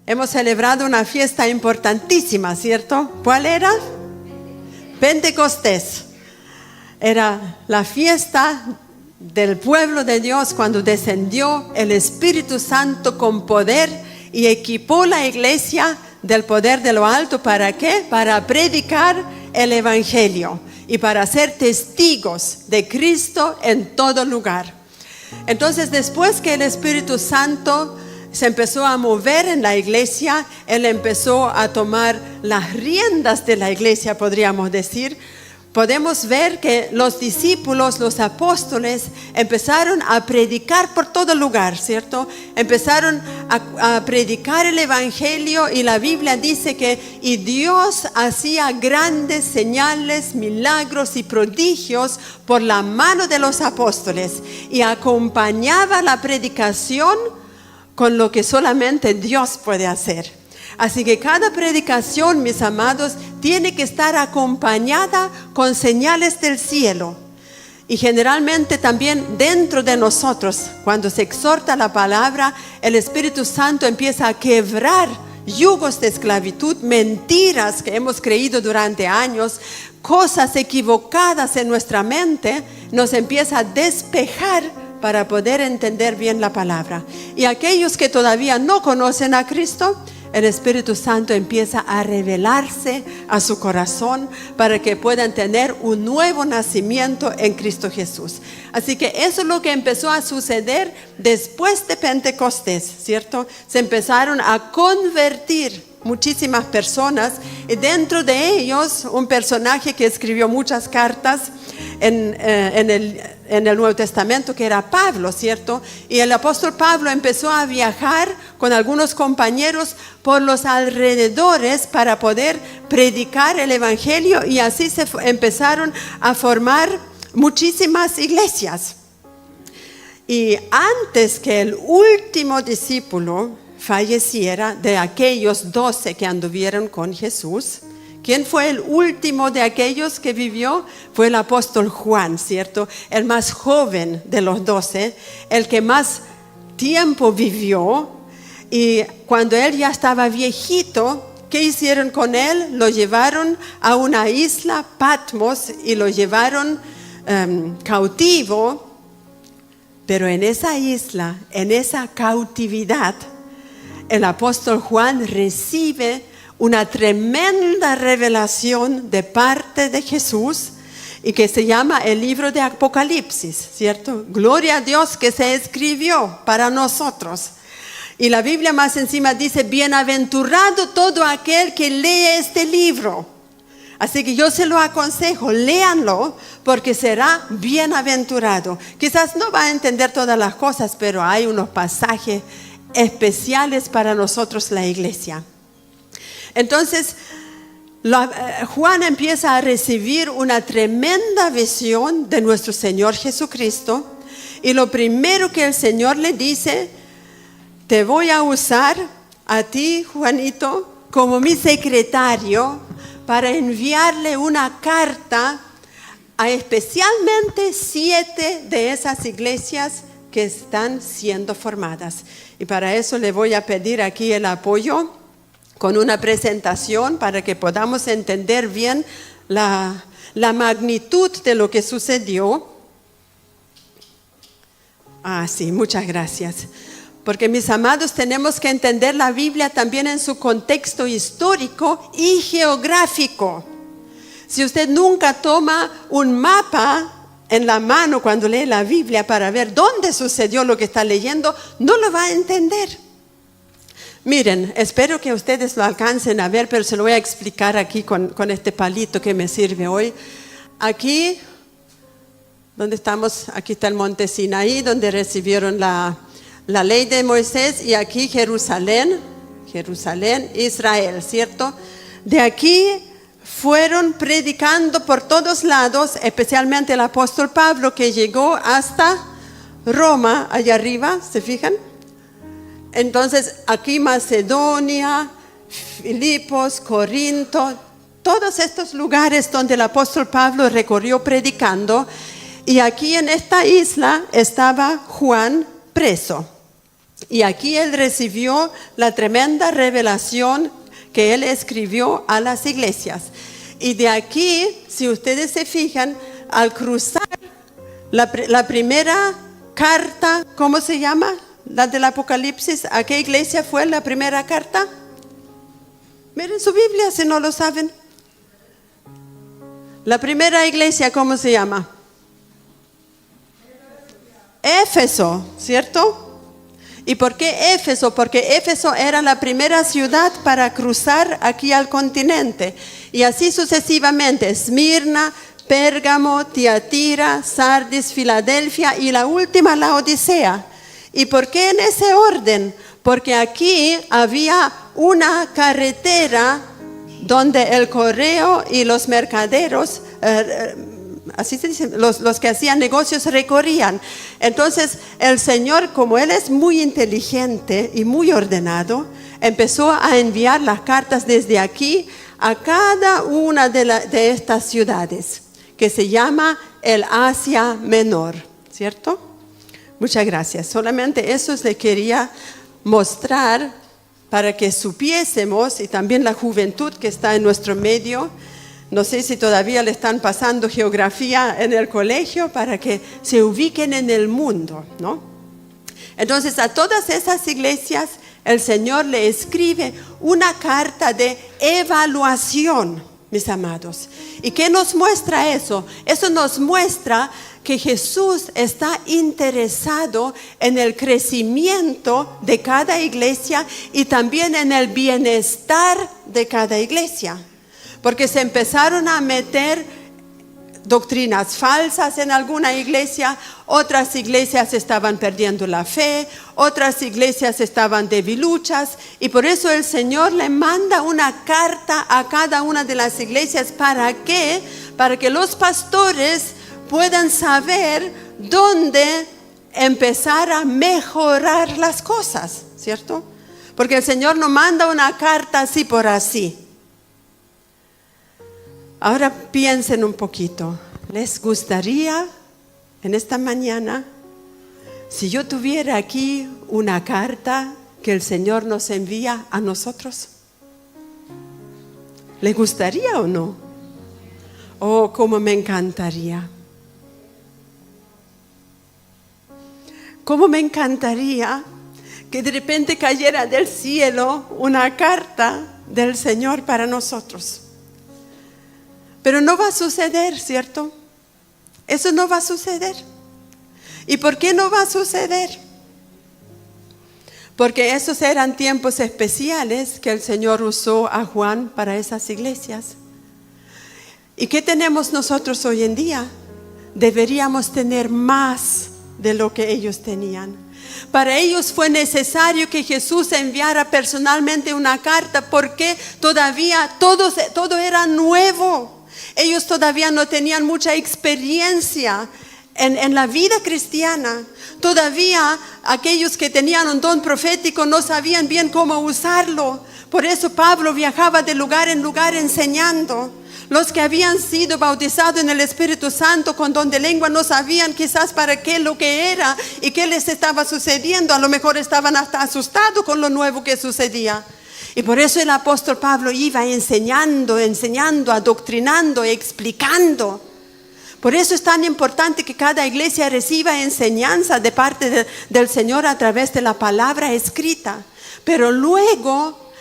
hemos celebrado una fiesta importantísima, ¿cierto? ¿Cuál era? Pentecostés. Era la fiesta del pueblo de Dios cuando descendió el Espíritu Santo con poder y equipó la iglesia del poder de lo alto. ¿Para qué? Para predicar el Evangelio y para ser testigos de Cristo en todo lugar. Entonces, después que el Espíritu Santo se empezó a mover en la iglesia, Él empezó a tomar las riendas de la iglesia, podríamos decir. Podemos ver que los discípulos, los apóstoles, empezaron a predicar por todo lugar, ¿cierto? Empezaron a predicar el Evangelio, y la Biblia dice que y Dios hacía grandes señales, milagros y prodigios por la mano de los apóstoles, y acompañaba la predicación con lo que solamente Dios puede hacer. Así que cada predicación, mis amados, tiene que estar acompañada con señales del cielo. Y generalmente también dentro de nosotros, cuando se exhorta la palabra, el Espíritu Santo empieza a quebrar yugos de esclavitud, mentiras que hemos creído durante años, cosas equivocadas en nuestra mente, nos empieza a despejar para poder entender bien la palabra. Y aquellos que todavía no conocen a Cristo, el Espíritu Santo empieza a revelarse a su corazón para que puedan tener un nuevo nacimiento en Cristo Jesús. Así que eso es lo que empezó a suceder después de Pentecostés, ¿cierto? Se empezaron a convertir muchísimas personas, y dentro de ellos un personaje que escribió muchas cartas en el Nuevo Testamento, que era Pablo, ¿cierto? Y el apóstol Pablo empezó a viajar con algunos compañeros por los alrededores para poder predicar el Evangelio, y así se empezaron a formar muchísimas iglesias. Y antes que el último discípulo falleciera, de aquellos 12 que anduvieron con Jesús, ¿quién fue el último de aquellos que vivió? Fue el apóstol Juan, ¿cierto? El más joven de los 12, el que más tiempo vivió. Y cuando él ya estaba viejito, ¿qué hicieron con él? Lo llevaron a una isla, Patmos, y lo llevaron cautivo. Pero en esa isla, en esa cautividad, el apóstol Juan recibe una tremenda revelación de parte de Jesús, y que se llama el libro de Apocalipsis, ¿cierto? Gloria a Dios que se escribió para nosotros. Y la Biblia más encima dice: bienaventurado todo aquel que lee este libro. Así que yo se lo aconsejo, léanlo, porque será bienaventurado. Quizás no va a entender todas las cosas, pero hay unos pasajes especiales para nosotros, la iglesia. Entonces, Juan empieza a recibir una tremenda visión de nuestro Señor Jesucristo, y lo primero que el Señor le dice: te voy a usar a ti, Juanito, como mi secretario, para enviarle una carta a especialmente 7 de esas iglesias que están siendo formadas. Y para eso le voy a pedir aquí el apoyo con una presentación para que podamos entender bien la magnitud de lo que sucedió. Sí, muchas gracias. Porque, mis amados, tenemos que entender la Biblia también en su contexto histórico y geográfico. Si usted nunca toma un mapa en la mano cuando lee la Biblia para ver dónde sucedió lo que está leyendo, no lo va a entender. Miren, espero que ustedes lo alcancen a ver, pero se lo voy a explicar aquí con este palito que me sirve hoy. Aquí, donde estamos, aquí está el monte Sinaí, donde recibieron la ley de Moisés, y aquí Jerusalén, Israel, ¿cierto? De aquí fueron predicando por todos lados, especialmente el apóstol Pablo, que llegó hasta Roma, allá arriba, ¿se fijan? Entonces, aquí Macedonia, Filipos, Corinto, todos estos lugares donde el apóstol Pablo recorrió predicando, y aquí en esta isla estaba Juan preso. Y aquí él recibió la tremenda revelación que él escribió a las iglesias. Y de aquí, si ustedes se fijan, al cruzar la primera carta, ¿cómo se llama? La del Apocalipsis. ¿A qué iglesia fue la primera carta? Miren su Biblia si no lo saben. La primera iglesia, ¿cómo se llama? Éfeso, ¿cierto? ¿Y por qué Éfeso? Porque Éfeso era la primera ciudad para cruzar aquí al continente. Y así sucesivamente, Esmirna, Pérgamo, Tiatira, Sardis, Filadelfia y la última, Laodicea. ¿Y por qué en ese orden? Porque aquí había una carretera donde el correo y los mercaderos, así se dice, los que hacían negocios recorrían. Entonces el Señor, como Él es muy inteligente y muy ordenado, empezó a enviar las cartas desde aquí a cada una de estas ciudades, que se llama el Asia Menor, ¿cierto? Muchas gracias. Solamente eso le quería mostrar para que supiésemos, y también la juventud que está en nuestro medio. No sé si todavía le están pasando geografía en el colegio para que se ubiquen en el mundo, ¿no? Entonces a todas esas iglesias el Señor le escribe una carta de evaluación, mis amados. ¿Y qué nos muestra eso? Eso nos muestra que Jesús está interesado en el crecimiento de cada iglesia y también en el bienestar de cada iglesia. Porque se empezaron a meter doctrinas falsas en alguna iglesia, otras iglesias estaban perdiendo la fe, otras iglesias estaban debiluchas, y por eso el Señor le manda una carta a cada una de las iglesias. ¿Para qué? Para que los pastores puedan saber dónde empezar a mejorar las cosas, ¿cierto? Porque el Señor no manda una carta así por así. Ahora piensen un poquito. ¿Les gustaría en esta mañana, si yo tuviera aquí una carta que el Señor nos envía a nosotros? ¿Les gustaría o no? Oh, cómo me encantaría. Cómo me encantaría que de repente cayera del cielo una carta del Señor para nosotros. Pero no va a suceder, ¿cierto? Eso no va a suceder. ¿Y por qué no va a suceder? Porque esos eran tiempos especiales que el Señor usó a Juan para esas iglesias. ¿Y qué tenemos nosotros hoy en día? Deberíamos tener más de lo que ellos tenían. Para ellos fue necesario que Jesús enviara personalmente una carta, porque todavía todo era nuevo. Ellos todavía no tenían mucha experiencia en la vida cristiana. Todavía aquellos que tenían un don profético no sabían bien cómo usarlo. Por eso Pablo viajaba de lugar en lugar enseñando. Los que habían sido bautizados en el Espíritu Santo con don de lengua no sabían quizás para qué lo que era y qué les estaba sucediendo. A lo mejor estaban hasta asustados con lo nuevo que sucedía. Y por eso el apóstol Pablo iba enseñando, adoctrinando, explicando. Por eso es tan importante que cada iglesia reciba enseñanza de parte del Señor a través de la palabra escrita. Pero luego,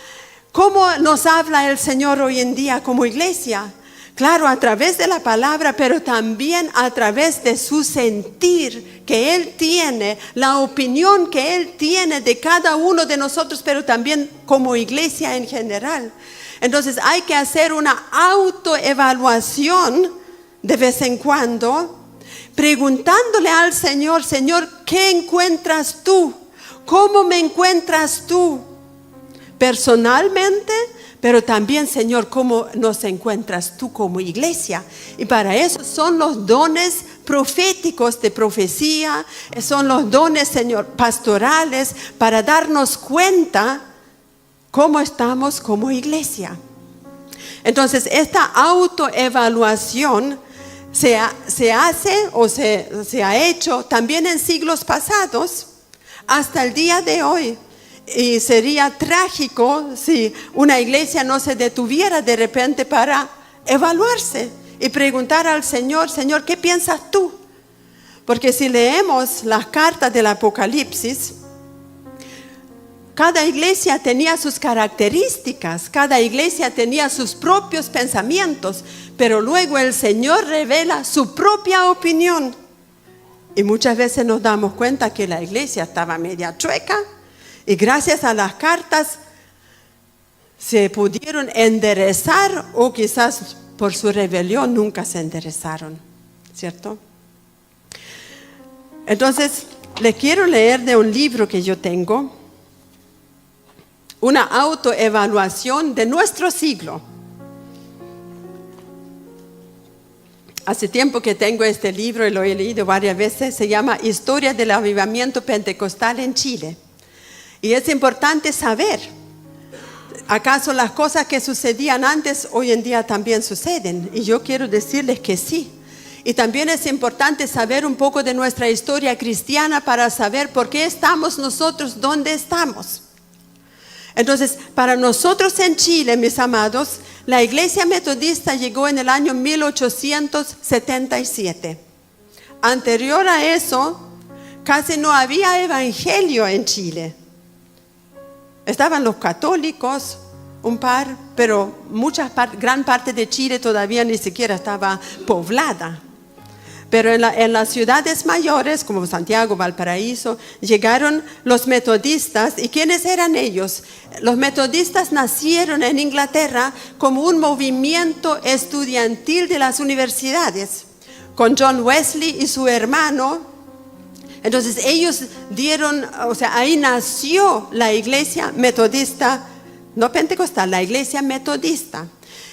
¿cómo nos habla el Señor hoy en día como iglesia? Claro, a través de la palabra, pero también a través de su sentir que Él tiene, la opinión que Él tiene de cada uno de nosotros, pero también como iglesia en general. Entonces hay que hacer una autoevaluación de vez en cuando, preguntándole al Señor: Señor, ¿qué encuentras tú? ¿Cómo me encuentras tú? Personalmente, pero también, Señor, ¿cómo nos encuentras tú como iglesia? Y para eso son los dones proféticos de profecía, son los dones, Señor, pastorales, para darnos cuenta cómo estamos como iglesia. Entonces, esta autoevaluación se hace o se ha hecho también en siglos pasados hasta el día de hoy. Y sería trágico si una iglesia no se detuviera de repente para evaluarse y preguntar al Señor, Señor, ¿qué piensas tú? Porque si leemos las cartas del Apocalipsis, cada iglesia tenía sus características, cada iglesia tenía sus propios pensamientos, pero luego el Señor revela su propia opinión. Y muchas veces nos damos cuenta que la iglesia estaba media chueca y gracias a las cartas se pudieron enderezar o quizás por su rebelión nunca se enderezaron, ¿cierto? Entonces, les quiero leer de un libro que yo tengo, una autoevaluación de nuestro siglo. Hace tiempo que tengo este libro y lo he leído varias veces. Se llama Historia del Avivamiento Pentecostal en Chile. Y es importante saber, ¿acaso las cosas que sucedían antes hoy en día también suceden? Y yo quiero decirles que sí. Y también es importante saber un poco de nuestra historia cristiana para saber por qué estamos nosotros donde estamos. Entonces, para nosotros en Chile, mis amados, la iglesia metodista llegó en el año 1877. Anterior a eso, casi no había evangelio en Chile. Estaban los católicos, un par, pero gran parte de Chile todavía ni siquiera estaba poblada. Pero en las ciudades mayores, como Santiago, Valparaíso, llegaron los metodistas. ¿Y quiénes eran ellos? Los metodistas nacieron en Inglaterra como un movimiento estudiantil de las universidades, con John Wesley y su hermano. Entonces ellos ahí nació la iglesia metodista, no pentecostal, la iglesia metodista.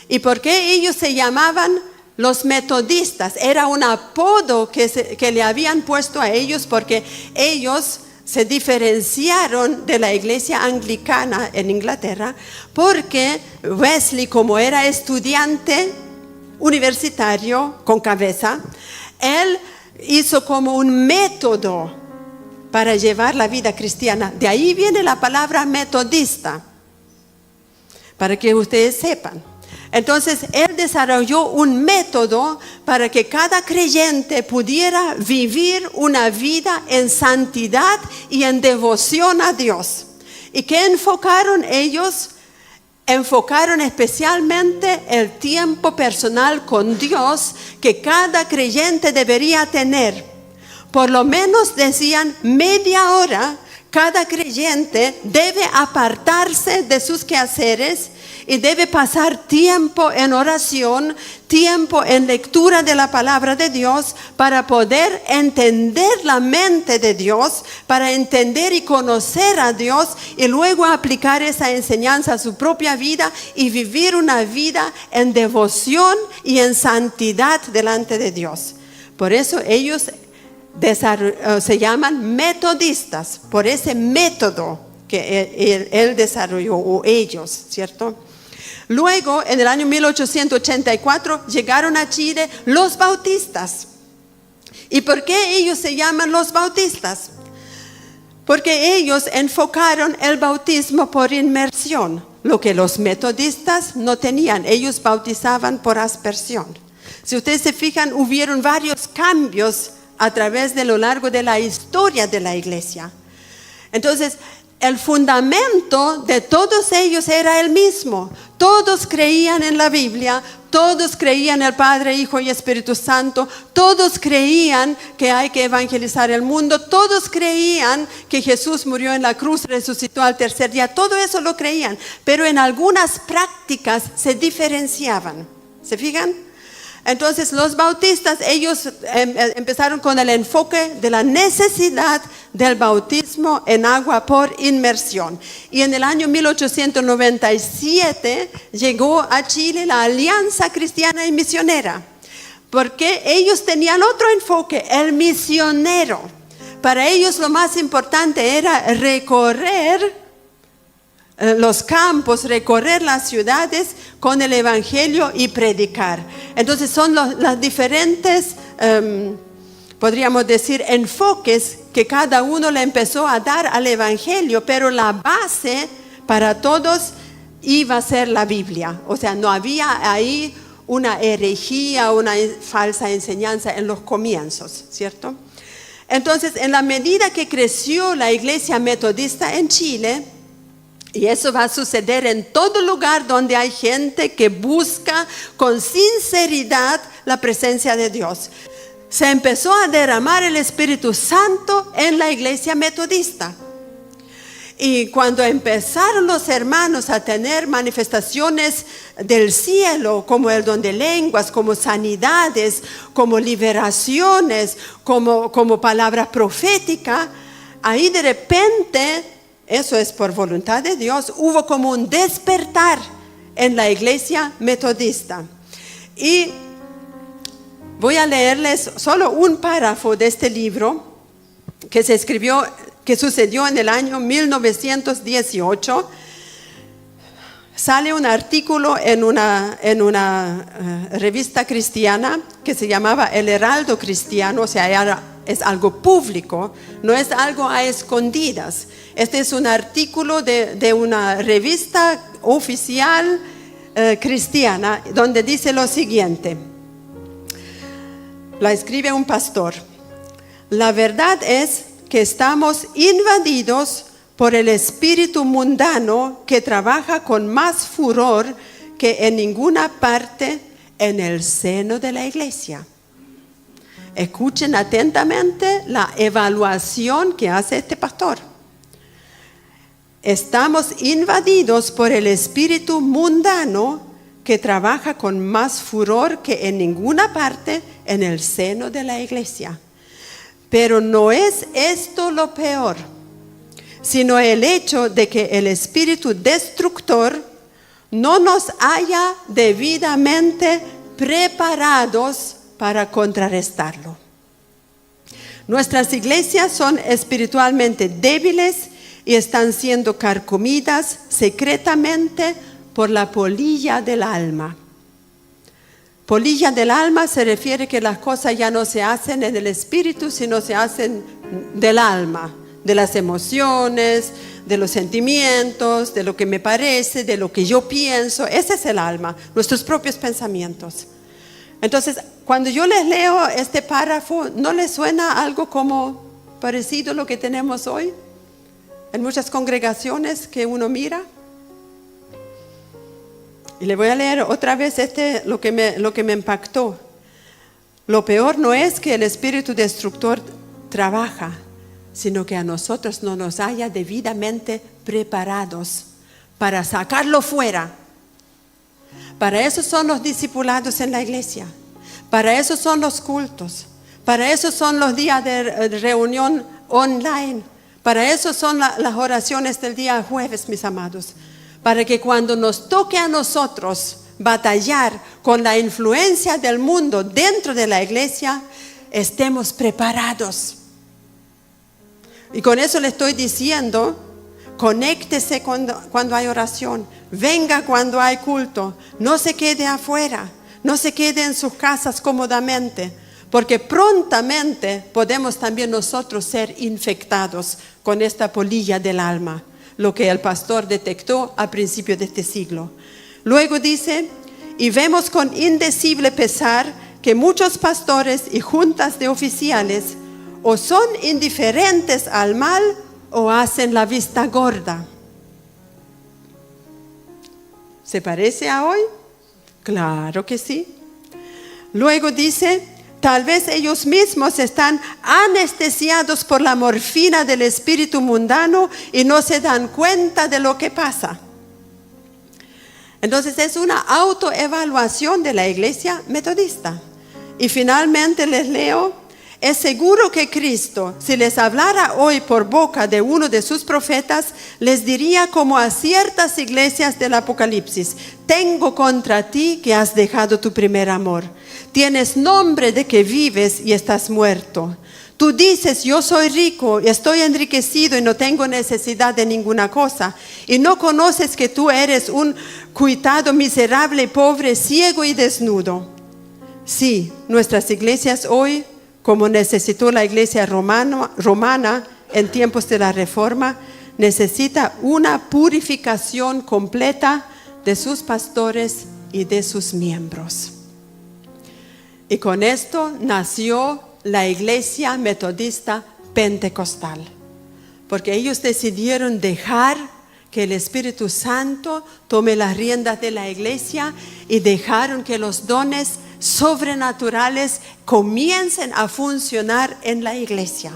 ¿Y por qué ellos se llamaban los metodistas? Era un apodo que le habían puesto a ellos porque ellos se diferenciaron de la iglesia anglicana en Inglaterra, porque Wesley, como era estudiante universitario con cabeza, él hizo como un método para llevar la vida cristiana. De ahí viene la palabra metodista, para que ustedes sepan. Entonces, él desarrolló un método para que cada creyente pudiera vivir una vida en santidad y en devoción a Dios. ¿Y qué enfocaron ellos? Enfocaron especialmente el tiempo personal con Dios que cada creyente debería tener. Por lo menos decían media hora, cada creyente debe apartarse de sus quehaceres y debe pasar tiempo en oración, tiempo en lectura de la palabra de Dios para poder entender la mente de Dios, para entender y conocer a Dios y luego aplicar esa enseñanza a su propia vida y vivir una vida en devoción y en santidad delante de Dios. Por eso ellos se llaman metodistas, por ese método que él desarrolló, o ellos, ¿cierto? Luego, en el año 1884, llegaron a Chile los bautistas. ¿Y por qué ellos se llaman los bautistas? Porque ellos enfocaron el bautismo por inmersión, lo que los metodistas no tenían. Ellos bautizaban por aspersión. Si ustedes se fijan, hubieron varios cambios a través de lo largo de la historia de la iglesia. Entonces, el fundamento de todos ellos era el mismo. Todos creían en la Biblia, todos creían en el Padre, Hijo y Espíritu Santo, todos creían que hay que evangelizar el mundo, todos creían que Jesús murió en la cruz, resucitó al tercer día, todo eso lo creían, pero en algunas prácticas se diferenciaban. ¿Se fijan? Entonces los bautistas, ellos empezaron con el enfoque de la necesidad del bautismo en agua por inmersión. Y en el año 1897 llegó a Chile la Alianza Cristiana y Misionera, porque ellos tenían otro enfoque, el misionero. Para ellos lo más importante era recorrer los campos, recorrer las ciudades con el evangelio y predicar. Entonces son las diferentes podríamos decir, enfoques que cada uno le empezó a dar al Evangelio, pero la base para todos iba a ser la Biblia. O sea, no había ahí una herejía, una falsa enseñanza en los comienzos, ¿cierto? Entonces, en la medida que creció la iglesia metodista en Chile, y eso va a suceder en todo lugar donde hay gente que busca con sinceridad la presencia de Dios, se empezó a derramar el Espíritu Santo en la iglesia metodista. Y cuando empezaron los hermanos a tener manifestaciones del cielo, como el don de lenguas, como sanidades, como liberaciones, como palabra profética, ahí de repente, eso es por voluntad de Dios, hubo como un despertar en la iglesia metodista. Y voy a leerles solo un párrafo de este libro que sucedió en el año 1918. Sale un artículo en una revista cristiana que se llamaba El Heraldo Cristiano, o sea, es algo público, no es algo a escondidas. Este es un artículo de una revista oficial cristiana, donde dice lo siguiente. La escribe un pastor. La verdad es que estamos invadidos por el espíritu mundano que trabaja con más furor que en ninguna parte en el seno de la iglesia. Escuchen atentamente la evaluación que hace este pastor. Estamos invadidos por el espíritu mundano que trabaja con más furor que en ninguna parte en el seno de la iglesia. Pero no es esto lo peor, sino el hecho de que el espíritu destructor no nos haya debidamente preparados para contrarrestarlo. Nuestras iglesias son espiritualmente débiles y están siendo carcomidas secretamente por la polilla del alma. Polilla del alma se refiere que las cosas ya no se hacen en el espíritu, sino se hacen del alma, de las emociones, de los sentimientos, de lo que me parece, de lo que yo pienso. Ese es el alma, nuestros propios pensamientos. Entonces, cuando yo les leo este párrafo, ¿no les suena algo como parecido a lo que tenemos hoy? En muchas congregaciones que uno mira. Y le voy a leer otra vez lo que me impactó. Lo peor no es que el espíritu destructor trabaja, sino que a nosotros no nos haya debidamente preparados para sacarlo fuera. Para eso son los discipulados en la iglesia. Para eso son los cultos. Para eso son los días de reunión online. Para eso son las oraciones del día jueves, mis amados. Para que cuando nos toque a nosotros batallar con la influencia del mundo dentro de la iglesia, estemos preparados. Y con eso le estoy diciendo, conéctese cuando hay oración, venga cuando hay culto, no se quede afuera, no se quede en sus casas cómodamente, porque prontamente podemos también nosotros ser infectados con esta polilla del alma. Lo que el pastor detectó a principios de este siglo. Luego dice, y vemos con indecible pesar que muchos pastores y juntas de oficiales o son indiferentes al mal o hacen la vista gorda. ¿Se parece a hoy? Claro que sí. Luego dice, tal vez ellos mismos están anestesiados por la morfina del espíritu mundano y no se dan cuenta de lo que pasa. Entonces es una autoevaluación de la iglesia metodista. Y finalmente les leo, es seguro que Cristo, si les hablara hoy por boca de uno de sus profetas, les diría como a ciertas iglesias del Apocalipsis, tengo contra ti que has dejado tu primer amor. Tienes nombre de que vives y estás muerto. Tú dices, yo soy rico, estoy enriquecido y no tengo necesidad de ninguna cosa. Y no conoces que tú eres un cuitado miserable, pobre, ciego y desnudo. Sí, nuestras iglesias hoy como necesitó la iglesia romana en tiempos de la Reforma, necesita una purificación completa de sus pastores y de sus miembros. Y con esto nació la iglesia metodista pentecostal, porque ellos decidieron dejar que el Espíritu Santo tome las riendas de la iglesia y dejaron que los dones sobrenaturales comiencen a funcionar en la iglesia.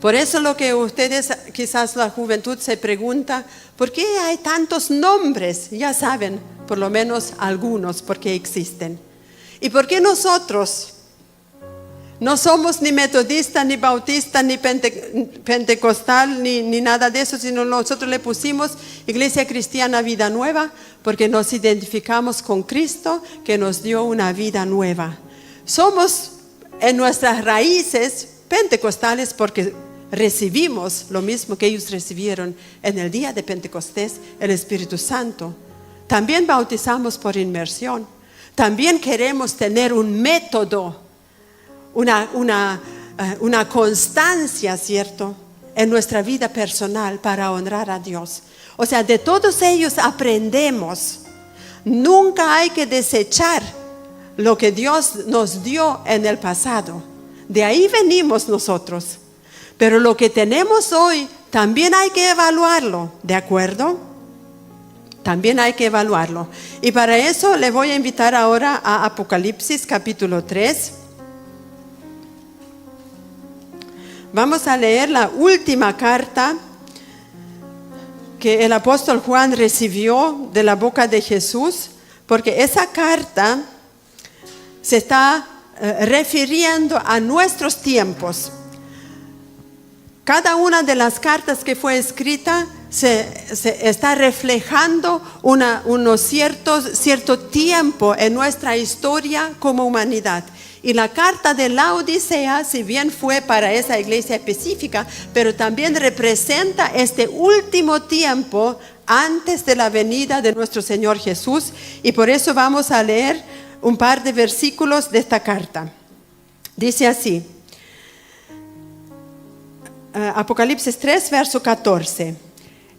Por eso lo que ustedes, quizás la juventud se pregunta, ¿por qué hay tantos nombres? Ya saben, por lo menos algunos, porque existen. ¿Y por qué nosotros no somos ni metodista, ni bautista, ni pentecostal, ni nada de eso, sino nosotros le pusimos Iglesia Cristiana Vida Nueva, porque nos identificamos con Cristo, que nos dio una vida nueva. Somos en nuestras raíces pentecostales porque recibimos lo mismo que ellos recibieron en el día de Pentecostés, el Espíritu Santo. También bautizamos por inmersión. También queremos tener un método, una constancia, ¿cierto?, en nuestra vida personal para honrar a Dios. O sea, de todos ellos aprendemos. Nunca hay que desechar lo que Dios nos dio en el pasado. De ahí venimos nosotros. Pero lo que tenemos hoy también hay que evaluarlo, ¿de acuerdo? También hay que evaluarlo. Y para eso le voy a invitar ahora a Apocalipsis capítulo 3. Vamos a leer la última carta que el apóstol Juan recibió de la boca de Jesús, porque esa carta se está refiriendo a nuestros tiempos. Cada una de las cartas que fue escrita se está reflejando cierto tiempo en nuestra historia como humanidad. Y la carta de la Odisea, si bien fue para esa iglesia específica, pero también representa este último tiempo antes de la venida de nuestro Señor Jesús. Y por eso vamos a leer un par de versículos de esta carta. Dice así, Apocalipsis 3, verso 14.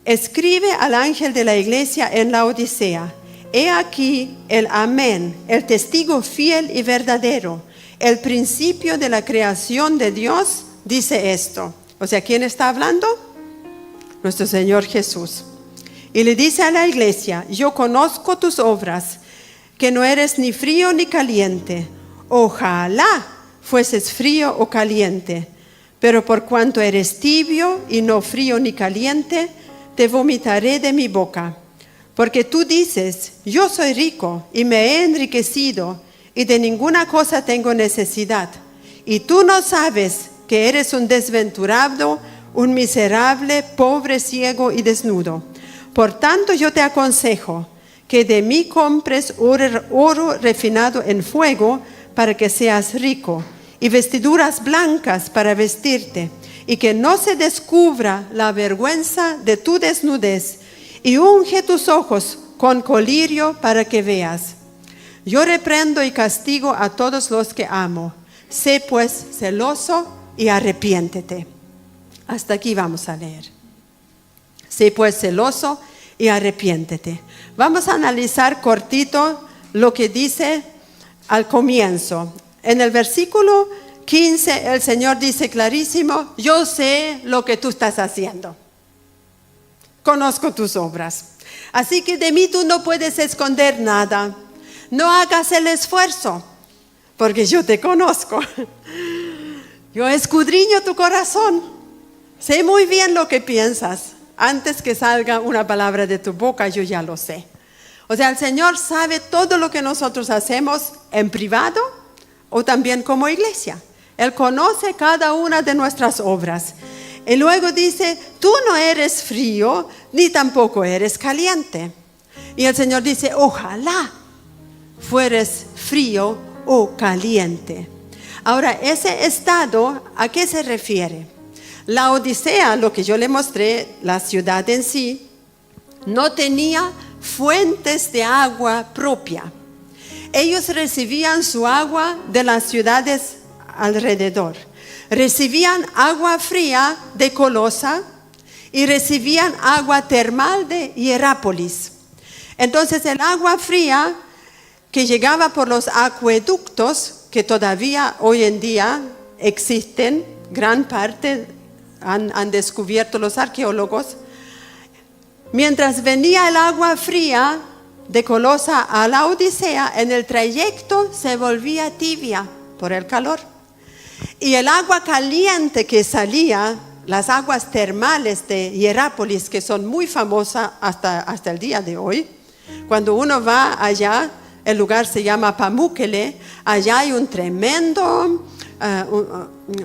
Escribe al ángel de la iglesia en la Odisea: he aquí el amén, el testigo fiel y verdadero, el principio de la creación de Dios, dice esto. O sea, ¿quién está hablando? Nuestro Señor Jesús. Y le dice a la iglesia: yo conozco tus obras, que no eres ni frío ni caliente. Ojalá fueses frío o caliente. Pero por cuanto eres tibio y no frío ni caliente, te vomitaré de mi boca. Porque tú dices: yo soy rico y me he enriquecido, y de ninguna cosa tengo necesidad. Y tú no sabes que eres un desventurado, un miserable, pobre, ciego y desnudo. Por tanto yo te aconsejo que de mí compres oro refinado en fuego, para que seas rico, y vestiduras blancas para vestirte, y que no se descubra la vergüenza de tu desnudez, y unge tus ojos con colirio para que veas. Yo reprendo y castigo a todos los que amo. Sé pues celoso y arrepiéntete. Hasta aquí vamos a leer. Sé pues celoso y arrepiéntete. Vamos a analizar cortito lo que dice al comienzo. En el versículo 15 el Señor dice clarísimo: yo sé lo que tú estás haciendo. Conozco tus obras. Así que de mí tú no puedes esconder nada. No hagas el esfuerzo, porque yo te conozco. Yo escudriño tu corazón. Sé muy bien lo que piensas. Antes que salga una palabra de tu boca, yo ya lo sé. O sea, el Señor sabe todo lo que nosotros hacemos en privado o también como iglesia. Él conoce cada una de nuestras obras. Y luego dice: tú no eres frío ni tampoco eres caliente. Y el Señor dice: ojalá fueres frío o caliente. Ahora, ese estado, ¿a qué se refiere? La Odisea, lo que yo le mostré, la ciudad en sí, no tenía fuentes de agua propia. Ellos recibían su agua de las ciudades alrededor. Recibían agua fría de Colosa y recibían agua termal de Hierápolis. Entonces el agua fría que llegaba por los acueductos, que todavía hoy en día existen, gran parte han descubierto los arqueólogos, mientras venía el agua fría de Colosa a la Odisea, en el trayecto se volvía tibia por el calor. Y el agua caliente que salía, las aguas termales de Hierápolis, que son muy famosas hasta el día de hoy, cuando uno va allá, el lugar se llama Pamukkale, allá hay un tremendo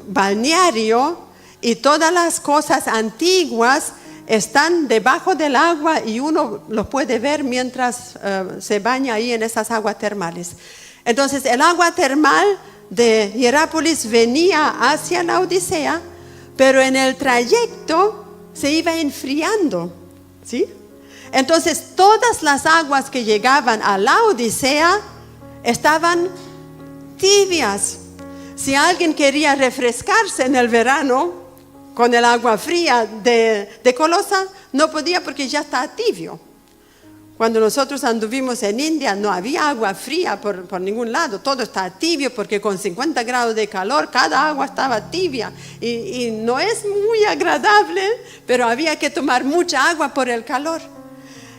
balneario y todas las cosas antiguas están debajo del agua y uno los puede ver mientras se baña ahí en esas aguas termales. Entonces el agua termal de Hierápolis venía hacia la Odisea, pero en el trayecto se iba enfriando, ¿sí? Entonces todas las aguas que llegaban a la Odisea estaban tibias. Si alguien quería refrescarse en el verano con el agua fría de Colosa, no podía porque ya estaba tibio. Cuando nosotros anduvimos en India no había agua fría por ningún lado, todo estaba tibio porque con 50 grados de calor cada agua estaba tibia y no es muy agradable, pero había que tomar mucha agua por el calor.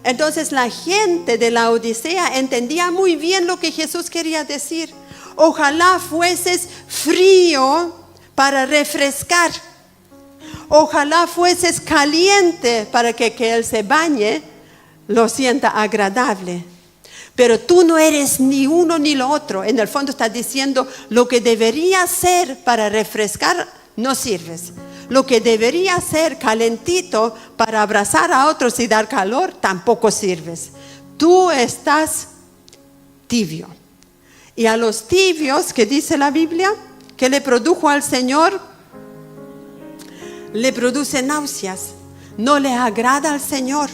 Entonces la gente de la Odisea entendía muy bien lo que Jesús quería decir. Ojalá fueses frío para refrescar. Ojalá fueses caliente para que Él se bañe, lo sienta agradable. Pero tú no eres ni uno ni lo otro. En el fondo está diciendo lo que debería ser para refrescar no sirves. Lo que debería ser calentito para abrazar a otros y dar calor tampoco sirves. Tú estás tibio. Y a los tibios, que dice la Biblia, que le produjo al Señor, le produce náuseas. No le agrada al Señor.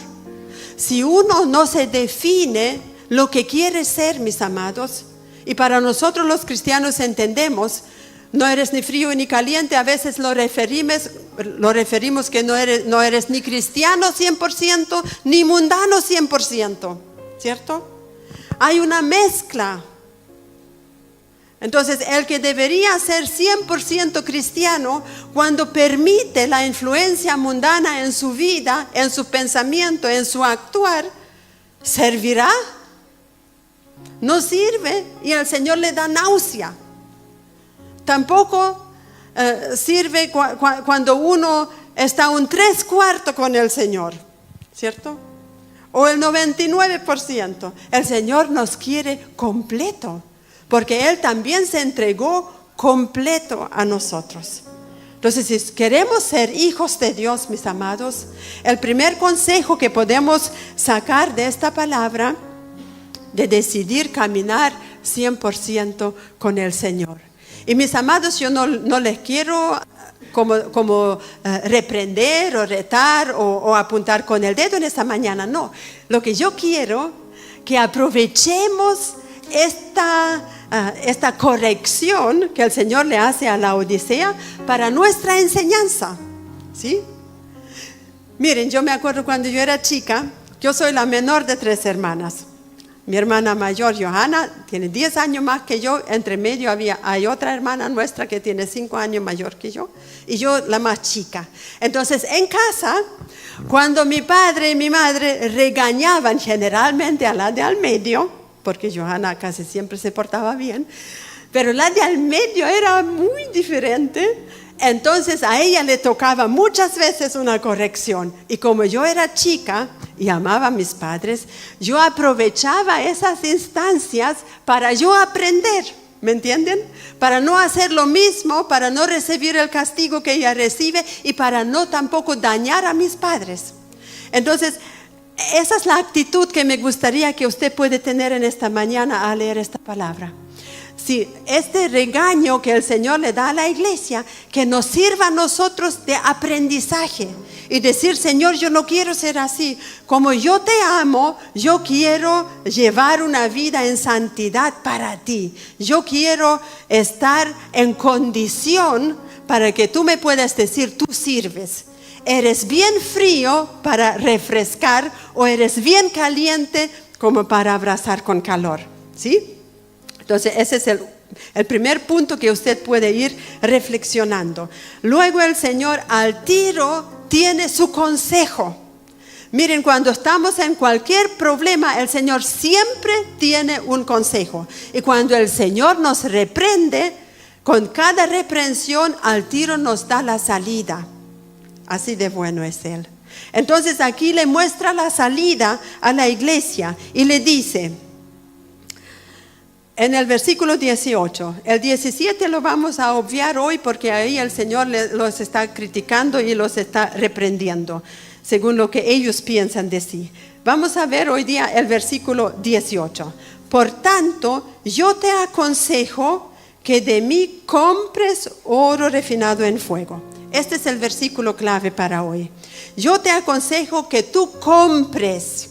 Si uno no se define lo que quiere ser, mis amados, y para nosotros los cristianos entendemos, no eres ni frío ni caliente, a veces lo referimos que no eres ni cristiano 100%, ni mundano 100%, ¿cierto? Hay una mezcla. Entonces, el que debería ser 100% cristiano, cuando permite la influencia mundana en su vida, en su pensamiento, en su actuar, ¿servirá? No sirve y el Señor le da náusea. Tampoco sirve cuando uno está un 3/4 con el Señor, ¿cierto? O el 99%. El Señor nos quiere completo, porque Él también se entregó completo a nosotros. Entonces, si queremos ser hijos de Dios, mis amados, el primer consejo que podemos sacar de esta palabra, de decidir caminar 100% con el Señor. Y mis amados, yo no les quiero como reprender o retar o apuntar con el dedo en esta mañana, no. Lo que yo quiero, que aprovechemos esta corrección que el Señor le hace a la Odisea para nuestra enseñanza, ¿sí? Miren, yo me acuerdo cuando yo era chica, yo soy la menor de 3 hermanas. Mi hermana mayor, Johanna, tiene 10 años más que yo. Entre medio hay otra hermana nuestra que tiene 5 años mayor que yo. Y yo la más chica. Entonces, en casa, cuando mi padre y mi madre regañaban generalmente a la de al medio, porque Johanna casi siempre se portaba bien, pero la de al medio era muy diferente. Entonces a ella le tocaba muchas veces una corrección. Y como yo era chica y amaba a mis padres, yo aprovechaba esas instancias para yo aprender, ¿me entienden? Para no hacer lo mismo, para no recibir el castigo que ella recibe y para no tampoco dañar a mis padres. Entonces, esa es la actitud que me gustaría que usted puede tener en esta mañana al leer esta palabra. Si este regaño que el Señor le da a la iglesia, que nos sirva a nosotros de aprendizaje. y decir, Señor, yo no quiero ser así. Como yo te amo, yo quiero llevar una vida en santidad para ti. Yo quiero estar en condición para que tú me puedas decir, tú sirves. Eres bien frío para refrescar o eres bien caliente como para abrazar con calor. ¿Sí? Entonces ese es el primer punto que usted puede ir reflexionando. Luego el Señor al tiro tiene su consejo. Miren, cuando estamos en cualquier problema, el Señor siempre tiene un consejo. Y cuando el Señor nos reprende, con cada reprensión al tiro nos da la salida. Así de bueno es Él. Entonces aquí le muestra la salida a la iglesia y le dice, en el versículo 18, el 17 lo vamos a obviar hoy porque ahí el Señor los está criticando y los está reprendiendo, según lo que ellos piensan de sí. Vamos a ver hoy día el versículo 18. Por tanto, yo te aconsejo que de mí compres oro refinado en fuego. Este es el versículo clave para hoy. Yo te aconsejo que tú compres.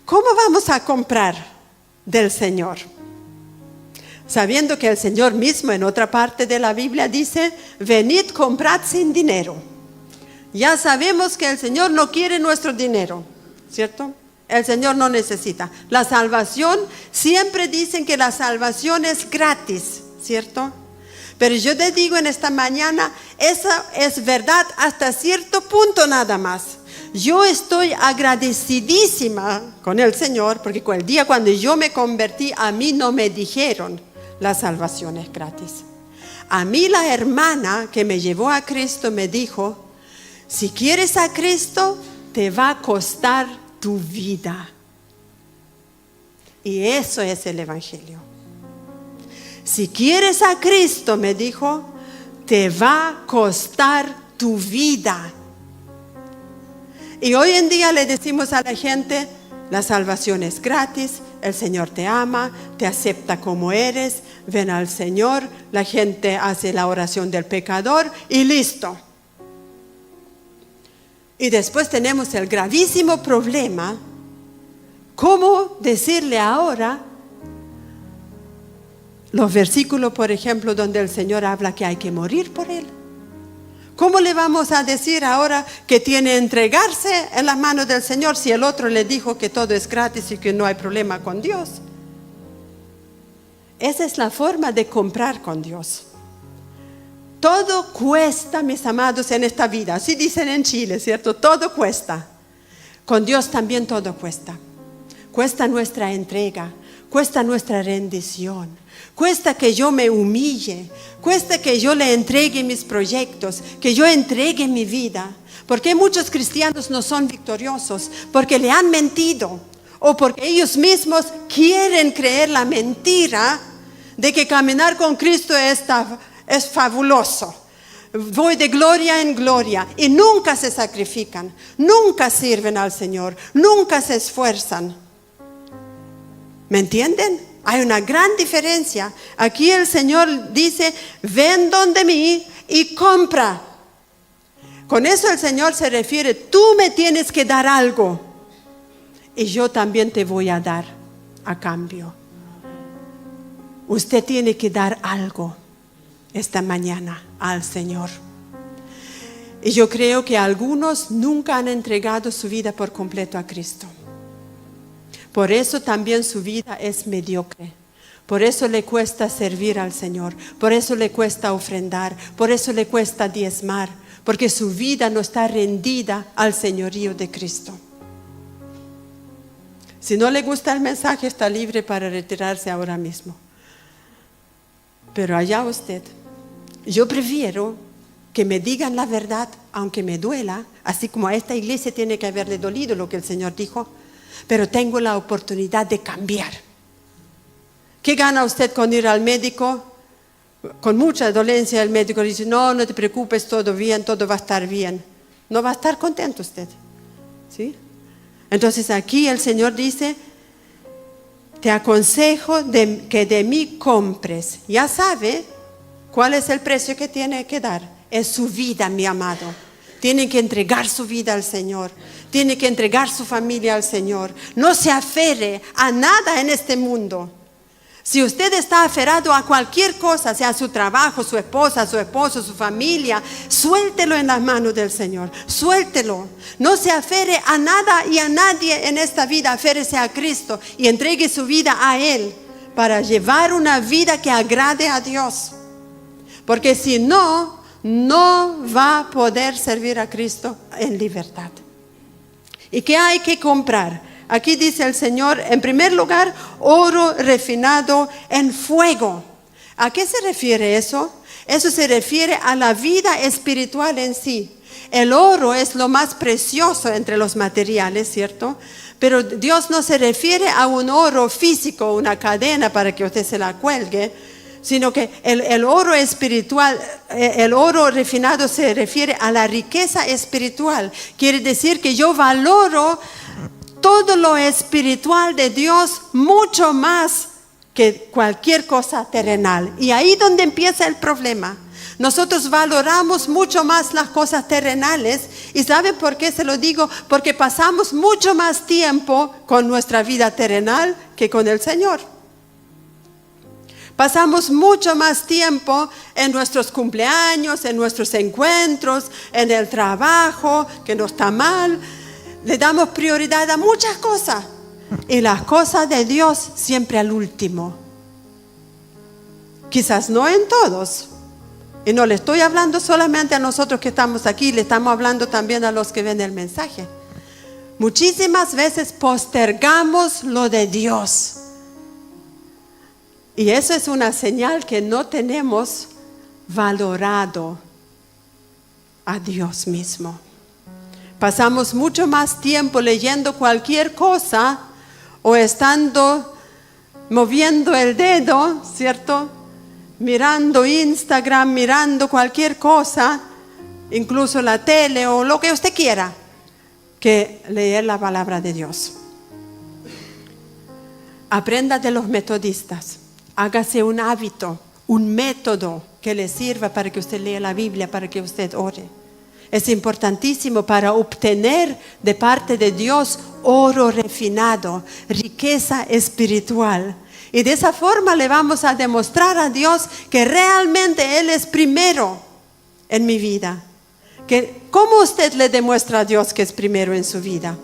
¿Cómo vamos a comprar del Señor? Sabiendo que el Señor mismo en otra parte de la Biblia dice, venid, comprad sin dinero. Ya sabemos que el Señor no quiere nuestro dinero, ¿cierto? El Señor no necesita. La salvación, siempre dicen que la salvación es gratis, ¿cierto? Pero yo te digo en esta mañana, esa es verdad hasta cierto punto nada más. Yo estoy agradecidísima con el Señor, porque el día cuando yo me convertí, a mí no me dijeron, la salvación es gratis. A mí la hermana que me llevó a Cristo me dijo, si quieres a Cristo, te va a costar tu vida. Y eso es el Evangelio. Si quieres a Cristo, me dijo, te va a costar tu vida. Y hoy en día le decimos a la gente, la salvación es gratis, el Señor te ama, te acepta como eres, ven al Señor, la gente hace la oración del pecador y listo. Y después tenemos el gravísimo problema, ¿cómo decirle ahora los versículos, por ejemplo, donde el Señor habla que hay que morir por Él? ¿Cómo le vamos a decir ahora que tiene que entregarse en las manos del Señor si el otro le dijo que todo es gratis y que no hay problema con Dios? Esa es la forma de comprar con Dios. Todo cuesta, mis amados, en esta vida. Así dicen en Chile, ¿cierto? Todo cuesta. Con Dios también todo cuesta. Cuesta nuestra entrega, cuesta nuestra rendición, cuesta que yo me humille, cuesta que yo le entregue mis proyectos, que yo entregue mi vida. Porque muchos cristianos no son victoriosos, porque le han mentido o porque ellos mismos quieren creer la mentira de que caminar con Cristo es fabuloso. Voy de gloria en gloria y nunca se sacrifican, nunca sirven al Señor, nunca se esfuerzan. ¿Me entienden? Hay una gran diferencia. Aquí el Señor dice, ven donde mí y compra. Con eso el Señor se refiere, tú me tienes que dar algo y yo también te voy a dar a cambio. Usted tiene que dar algo esta mañana al Señor. Y yo creo que algunos nunca han entregado su vida por completo a Cristo. Por eso también su vida es mediocre. Por eso le cuesta servir al Señor. Por eso le cuesta ofrendar. Por eso le cuesta diezmar. Porque su vida no está rendida al señorío de Cristo. Si no le gusta el mensaje, está libre para retirarse ahora mismo. Pero allá usted. Yo prefiero que me digan la verdad, aunque me duela, así como a esta iglesia tiene que haberle dolido lo que el Señor dijo. Pero tengo la oportunidad de cambiar. ¿Qué gana usted con ir al médico? Con mucha dolencia el médico dice, no te preocupes, todo bien, todo va a estar bien. No va a estar contento usted. ¿Sí? Entonces aquí el Señor dice, te aconsejo que de mí compres. Ya sabe cuál es el precio que tiene que dar. Es su vida, mi amado. Tienen que entregar su vida al Señor. Tienen que entregar su familia al Señor. No se aferre a nada en este mundo. Si usted está aferrado a cualquier cosa, sea su trabajo, su esposa, su esposo, su familia, suéltelo en las manos del Señor. Suéltelo. No se aferre a nada y a nadie en esta vida. Aférrese a Cristo y entregue su vida a Él para llevar una vida que agrade a Dios. Porque si no, no va a poder servir a Cristo en libertad. ¿Y qué hay que comprar? Aquí dice el Señor, en primer lugar, oro refinado en fuego. ¿A qué se refiere eso? Eso se refiere a la vida espiritual en sí. El oro es lo más precioso entre los materiales, ¿cierto? Pero Dios no se refiere a un oro físico, una cadena para que usted se la cuelgue, sino que el oro espiritual, el oro refinado se refiere a la riqueza espiritual. Quiere decir que yo valoro todo lo espiritual de Dios mucho más que cualquier cosa terrenal. Y ahí donde empieza el problema. Nosotros valoramos mucho más las cosas terrenales. ¿Y saben por qué se lo digo? Porque pasamos mucho más tiempo con nuestra vida terrenal que con el Señor. Pasamos mucho más tiempo en nuestros cumpleaños, en nuestros encuentros, en el trabajo, que no está mal. Le damos prioridad a muchas cosas y las cosas de Dios siempre al último. Quizás no en todos. Y no le estoy hablando solamente a nosotros que estamos aquí, le estamos hablando también a los que ven el mensaje. Muchísimas veces postergamos lo de Dios. Y eso es una señal que no tenemos valorado a Dios mismo. Pasamos mucho más tiempo leyendo cualquier cosa o estando moviendo el dedo, ¿cierto? Mirando Instagram, mirando cualquier cosa, incluso la tele o lo que usted quiera, que leer la palabra de Dios. Aprenda de los metodistas. Hágase un hábito, un método que le sirva para que usted lea la Biblia, para que usted ore. Es importantísimo para obtener de parte de Dios oro refinado, riqueza espiritual. Y de esa forma le vamos a demostrar a Dios que realmente Él es primero en mi vida. ¿Cómo usted le demuestra a Dios que es primero en su vida?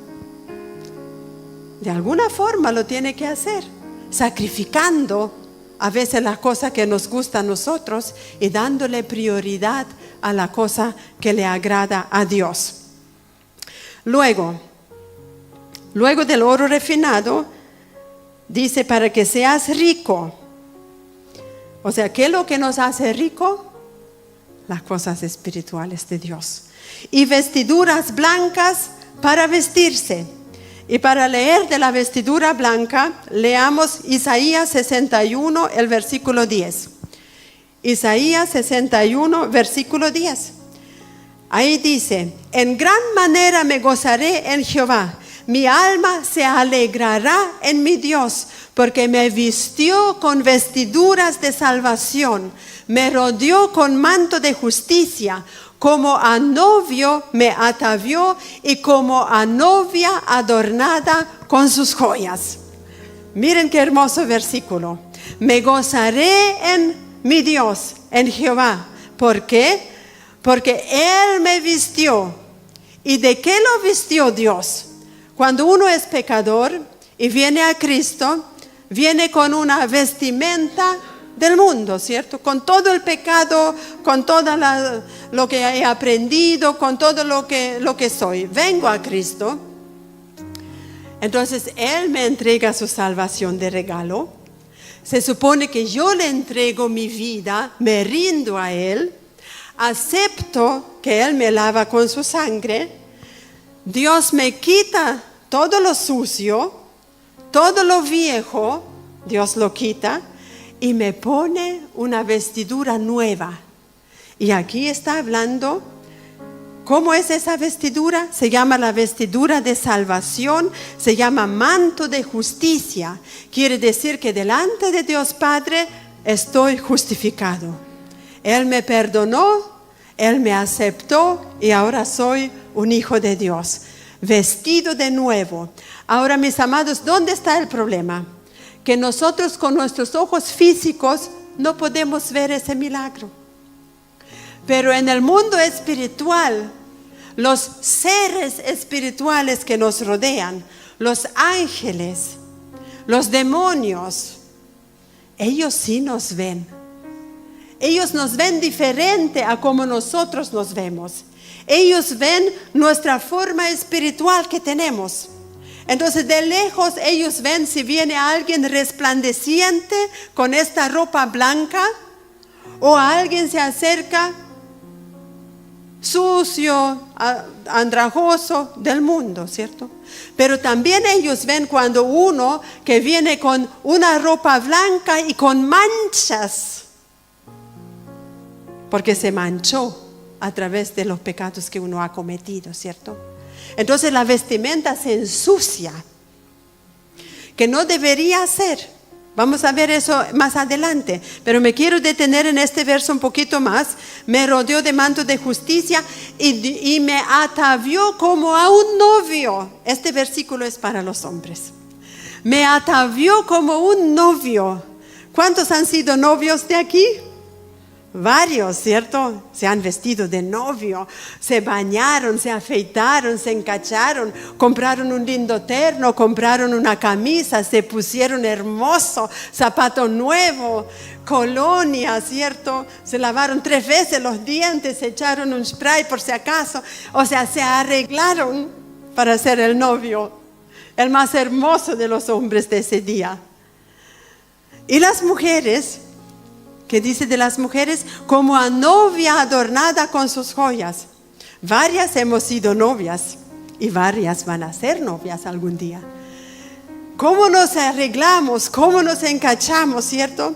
De alguna forma lo tiene que hacer, sacrificando a veces las cosas que nos gustan a nosotros y dándole prioridad a la cosa que le agrada a Dios. Luego del oro refinado, dice para que seas rico. O sea, ¿qué es lo que nos hace rico? Las cosas espirituales de Dios. Y vestiduras blancas para vestirse. Y para leer de la vestidura blanca, leamos Isaías 61, el versículo 10. Isaías 61, versículo 10. Ahí dice, en gran manera me gozaré en Jehová. Mi alma se alegrará en mi Dios, porque me vistió con vestiduras de salvación, me rodeó con manto de justicia, como a novio me atavió y como a novia adornada con sus joyas. Miren qué hermoso versículo. Me gozaré en mi Dios, en Jehová. ¿Por qué? Porque Él me vistió. ¿Y de qué lo vistió Dios? Cuando uno es pecador y viene a Cristo, viene con una vestimenta del mundo, ¿cierto? Con todo el pecado, con todo lo que he aprendido, con todo lo que soy. Vengo a Cristo. Entonces Él me entrega su salvación de regalo. Se supone que yo le entrego mi vida, me rindo a Él, acepto que Él me lava con su sangre. Dios me quita todo lo sucio, todo lo viejo, Dios lo quita. Y me pone una vestidura nueva. Y aquí está hablando, ¿cómo es esa vestidura? Se llama la vestidura de salvación, se llama manto de justicia. Quiere decir que delante de Dios Padre estoy justificado. Él me perdonó, Él me aceptó y ahora soy un hijo de Dios, vestido de nuevo. Ahora, mis amados, ¿dónde está el problema? Que nosotros con nuestros ojos físicos no podemos ver ese milagro. Pero en el mundo espiritual, los seres espirituales que nos rodean, los ángeles, los demonios, ellos sí nos ven. Ellos nos ven diferente a como nosotros nos vemos. Ellos ven nuestra forma espiritual que tenemos. Entonces de lejos ellos ven si viene alguien resplandeciente con esta ropa blanca o alguien se acerca sucio, andrajoso del mundo, ¿cierto? Pero también ellos ven cuando uno que viene con una ropa blanca y con manchas, porque se manchó a través de los pecados que uno ha cometido, ¿cierto? Entonces la vestimenta se ensucia, que no debería ser. Vamos a ver eso más adelante, pero me quiero detener en este verso un poquito más. Me rodeó de manto de justicia y me atavió como a un novio. Este versículo es para los hombres. Me atavió como un novio. ¿Cuántos han sido novios de aquí? Varios, ¿cierto? Se han vestido de novio, se bañaron, se afeitaron, se encacharon, compraron un lindo terno, compraron una camisa, se pusieron hermoso, zapato nuevo, colonia, ¿cierto? Se lavaron 3 veces los dientes, se echaron un spray por si acaso, o sea, se arreglaron para ser el novio, el más hermoso de los hombres de ese día. Y las mujeres, ¿qué dice de las mujeres? Como a novia adornada con sus joyas. Varias hemos sido novias y varias van a ser novias algún día. ¿Cómo nos arreglamos? ¿Cómo nos encachamos? ¿Cierto?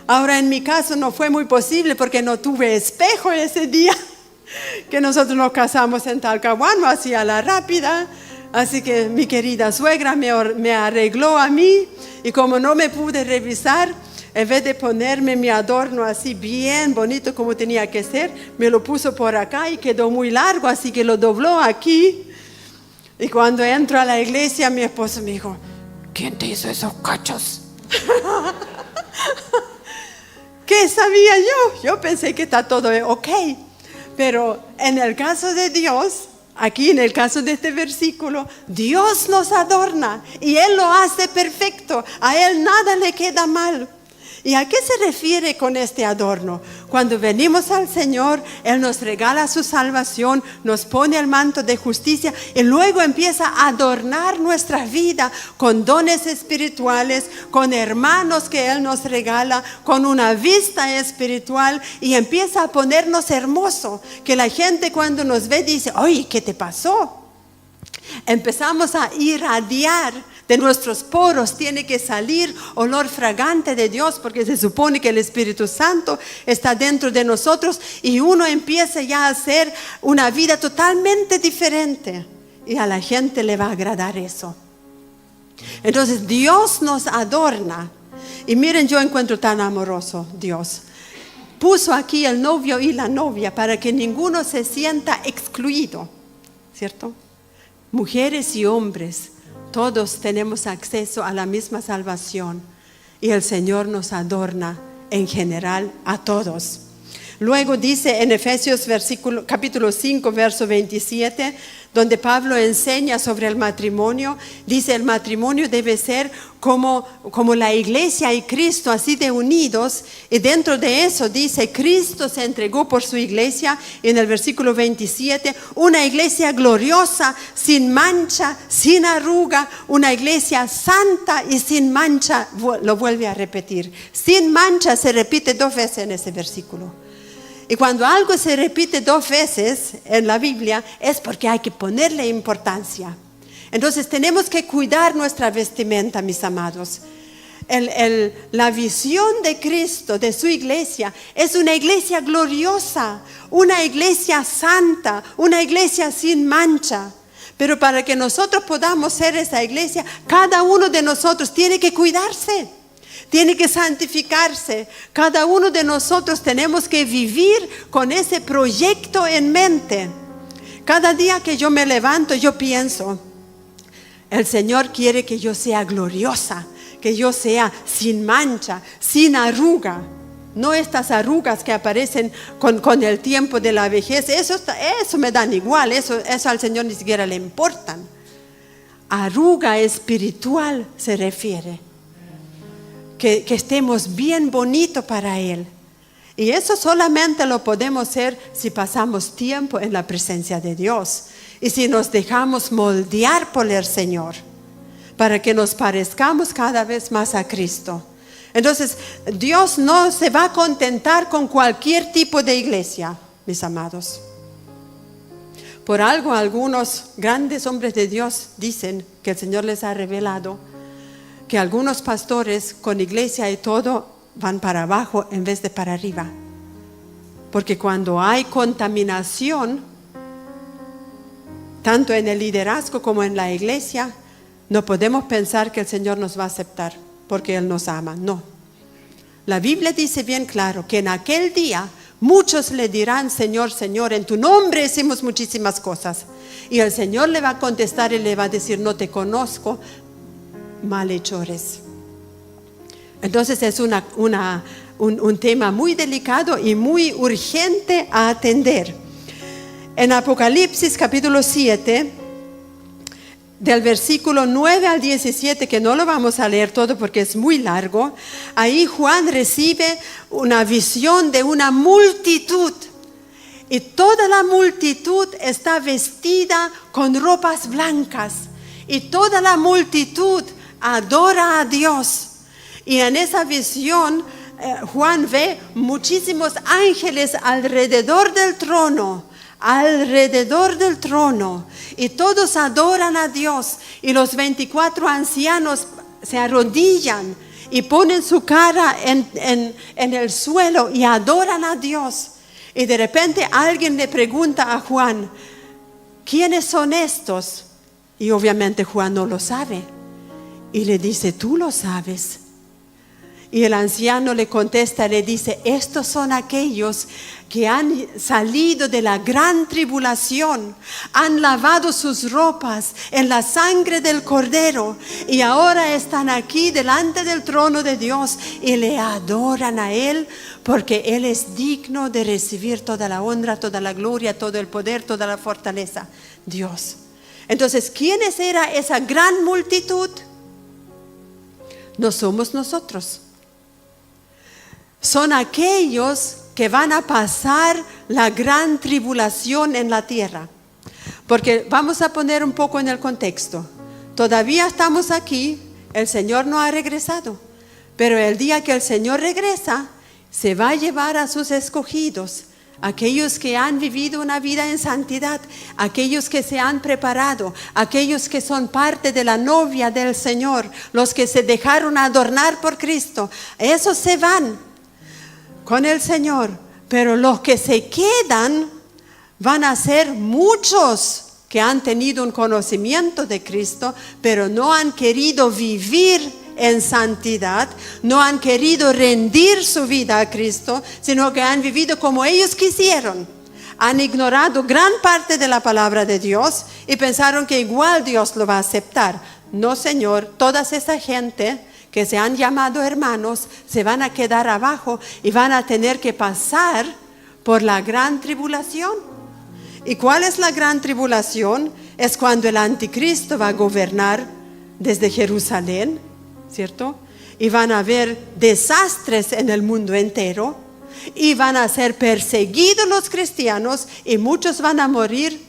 Ahora en mi caso no fue muy posible porque no tuve espejo ese día que nosotros nos casamos en Talcahuano, así a la rápida. Así que mi querida suegra me arregló a mí y como no me pude revisar, en vez de ponerme mi adorno así bien bonito como tenía que ser, me lo puso por acá y quedó muy largo, así que lo dobló aquí. Y cuando entro a la iglesia, mi esposo me dijo, ¿quién te hizo esos cachos? ¿Qué sabía yo? Yo pensé que está todo ok. Pero en el caso de Dios, aquí en el caso de este versículo, Dios nos adorna y Él lo hace perfecto. A Él nada le queda mal. ¿Y a qué se refiere con este adorno? Cuando venimos al Señor, Él nos regala su salvación, nos pone el manto de justicia y luego empieza a adornar nuestra vida con dones espirituales, con hermanos que Él nos regala, con una vista espiritual y empieza a ponernos hermoso, que la gente cuando nos ve dice, oye, ¿qué te pasó? Empezamos a irradiar. De nuestros poros tiene que salir olor fragante de Dios porque se supone que el Espíritu Santo está dentro de nosotros y uno empieza ya a hacer una vida totalmente diferente y a la gente le va a agradar eso. Entonces Dios nos adorna y miren, yo encuentro tan amoroso Dios. Puso aquí el novio y la novia para que ninguno se sienta excluido, ¿cierto? Mujeres y hombres, todos tenemos acceso a la misma salvación y el Señor nos adorna en general a todos. Luego dice en Efesios capítulo 5, verso 27, donde Pablo enseña sobre el matrimonio, dice el matrimonio debe ser como la iglesia y Cristo, así de unidos, y dentro de eso dice, Cristo se entregó por su iglesia, en el versículo 27, una iglesia gloriosa, sin mancha, sin arruga, una iglesia santa y sin mancha, lo vuelve a repetir, sin mancha se repite 2 veces en ese versículo. Y cuando algo se repite 2 veces en la Biblia es porque hay que ponerle importancia. Entonces tenemos que cuidar nuestra vestimenta, mis amados. La visión de Cristo, de su iglesia, es una iglesia gloriosa, una iglesia santa, una iglesia sin mancha. Pero para que nosotros podamos ser esa iglesia, cada uno de nosotros tiene que cuidarse. tiene que santificarse. Cada uno de nosotros tenemos que vivir con ese proyecto en mente. Cada día que yo me levanto, yo pienso, el Señor quiere que yo sea gloriosa, que yo sea sin mancha, sin arruga. No estas arrugas que aparecen con el tiempo de la vejez. Eso me dan igual, eso al Señor ni siquiera le importan. Arruga espiritual se refiere. Que estemos bien bonitos para Él. Y eso solamente lo podemos hacer si pasamos tiempo en la presencia de Dios. Y si nos dejamos moldear por el Señor. Para que nos parezcamos cada vez más a Cristo. Entonces, Dios no se va a contentar con cualquier tipo de iglesia, mis amados. Por algo, algunos grandes hombres de Dios dicen que el Señor les ha revelado que algunos pastores con iglesia y todo van para abajo en vez de para arriba. Porque cuando hay contaminación, tanto en el liderazgo como en la iglesia, no podemos pensar que el Señor nos va a aceptar porque Él nos ama. No. La Biblia dice bien claro que en aquel día muchos le dirán, Señor, Señor, en tu nombre hicimos muchísimas cosas. Y el Señor le va a contestar y le va a decir, no te conozco, malhechores. Entonces es un tema muy delicado y muy urgente a atender. En Apocalipsis capítulo 7, del versículo 9 al 17, que no lo vamos a leer todo porque es muy largo, ahí Juan recibe una visión de una multitud. Y toda la multitud está vestida con ropas blancas. Y toda la multitud adora a Dios. Y en esa visión Juan ve muchísimos ángeles alrededor del trono. Y todos adoran a Dios. Y los 24 ancianos se arrodillan y ponen su cara en el suelo y adoran a Dios. Y de repente alguien le pregunta a Juan, ¿quiénes son estos? Y obviamente Juan no lo sabe. Y le dice, tú lo sabes. Y el anciano le contesta, le dice, estos son aquellos que han salido de la gran tribulación, han lavado sus ropas en la sangre del Cordero y ahora están aquí delante del trono de Dios y le adoran a Él porque Él es digno de recibir toda la honra, toda la gloria, todo el poder, toda la fortaleza. Dios. Entonces, ¿quiénes era esa gran multitud? No somos nosotros. Son aquellos que van a pasar la gran tribulación en la tierra. Porque vamos a poner un poco en el contexto. Todavía estamos aquí, el Señor no ha regresado. Pero el día que el Señor regresa, se va a llevar a sus escogidos, aquellos que han vivido una vida en santidad, aquellos que se han preparado, aquellos que son parte de la novia del Señor, los que se dejaron adornar por Cristo. Esos se van con el Señor, pero los que se quedan van a ser muchos que han tenido un conocimiento de Cristo, pero no han querido vivir en santidad, no han querido rendir su vida a Cristo, sino que han vivido como ellos quisieron. Han ignorado gran parte de la palabra de Dios y pensaron que igual Dios lo va a aceptar. No, Señor, toda esa gente que se han llamado hermanos, se van a quedar abajo y van a tener que pasar por la gran tribulación. ¿Y cuál es la gran tribulación? Es cuando el anticristo va a gobernar desde Jerusalén, ¿cierto? Y van a haber desastres en el mundo entero y van a ser perseguidos los cristianos y muchos van a morir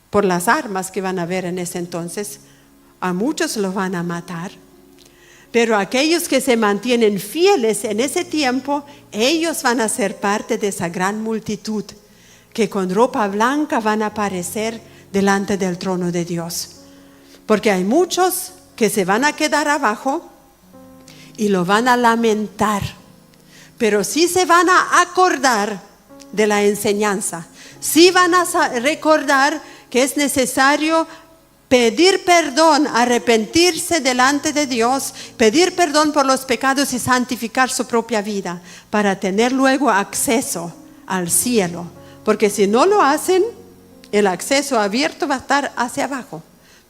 por las armas que van a haber en ese entonces. A muchos los van a matar, pero aquellos que se mantienen fieles en ese tiempo, ellos van a ser parte de esa gran multitud que con ropa blanca van a aparecer delante del trono de Dios. Porque hay muchos que se van a quedar abajo y lo van a lamentar, pero sí se van a acordar de la enseñanza, sí van a recordar que es necesario pedir perdón, arrepentirse delante de Dios, pedir perdón por los pecados y santificar su propia vida para tener luego acceso al cielo. Porque si no lo hacen, el acceso abierto va a estar hacia abajo.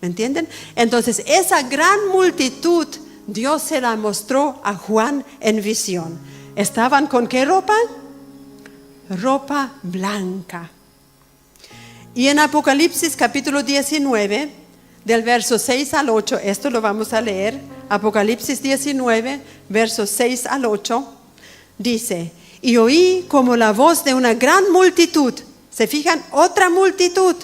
¿Me entienden? Entonces, esa gran multitud, Dios se la mostró a Juan en visión. ¿Estaban con qué ropa? Ropa blanca. Y en Apocalipsis capítulo 19, del verso 6 al 8, esto lo vamos a leer. Apocalipsis 19, versos 6 al 8, dice: y oí como la voz de una gran multitud. ¿Se fijan? Otra multitud.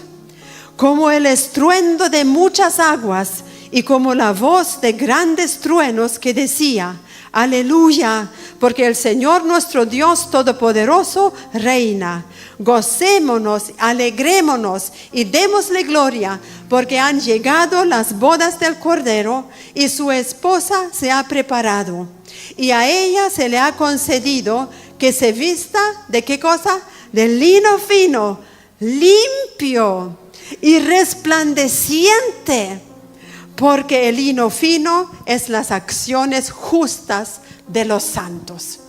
Como el estruendo de muchas aguas y como la voz de grandes truenos que decía: aleluya, porque el Señor nuestro Dios Todopoderoso reina. Gocémonos, alegrémonos y démosle gloria, porque han llegado las bodas del Cordero y su esposa se ha preparado. Y a ella se le ha concedido que se vista, ¿de qué cosa? De lino fino, limpio y resplandeciente, porque el lino fino es las acciones justas de los santos.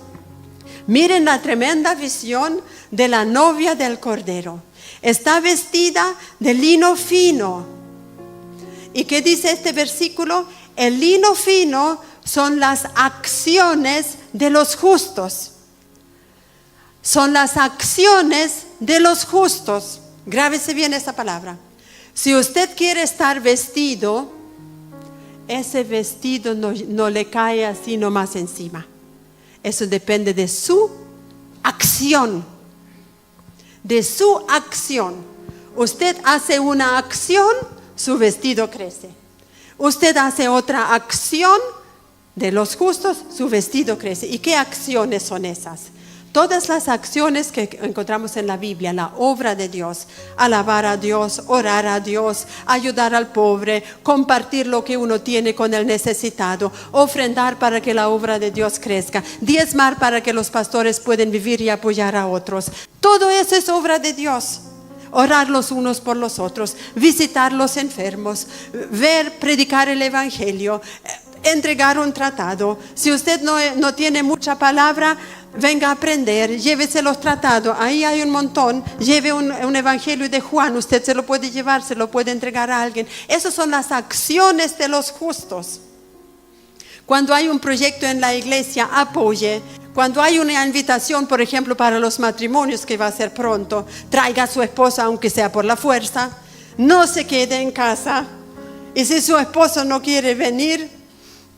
Miren la tremenda visión de la novia del Cordero. Está vestida de lino fino. ¿Y qué dice este versículo? El lino fino son las acciones de los justos. Son las acciones de los justos. Grábese bien esa palabra. Si usted quiere estar vestido, ese vestido no le cae así nomás encima. Eso depende de su acción. De su acción. Usted hace una acción, su vestido crece. Usted hace otra acción de los justos, su vestido crece. ¿Y qué acciones son esas? Todas las acciones que encontramos en la Biblia, la obra de Dios, alabar a Dios, orar a Dios, ayudar al pobre, compartir lo que uno tiene con el necesitado, ofrendar para que la obra de Dios crezca, diezmar para que los pastores puedan vivir y apoyar a otros. Todo eso es obra de Dios. Orar los unos por los otros, visitar los enfermos, predicar el evangelio, entregar un tratado. Si usted no tiene mucha palabra, venga a aprender, llévese los tratados, ahí hay un montón. Lleve un evangelio de Juan, usted se lo puede llevar, se lo puede entregar a alguien. Esas son las acciones de los justos. Cuando hay un proyecto en la iglesia, apoye. Cuando hay una invitación, por ejemplo, para los matrimonios que va a ser pronto, traiga a su esposa aunque sea por la fuerza. No se quede en casa. Y si su esposo no quiere venir,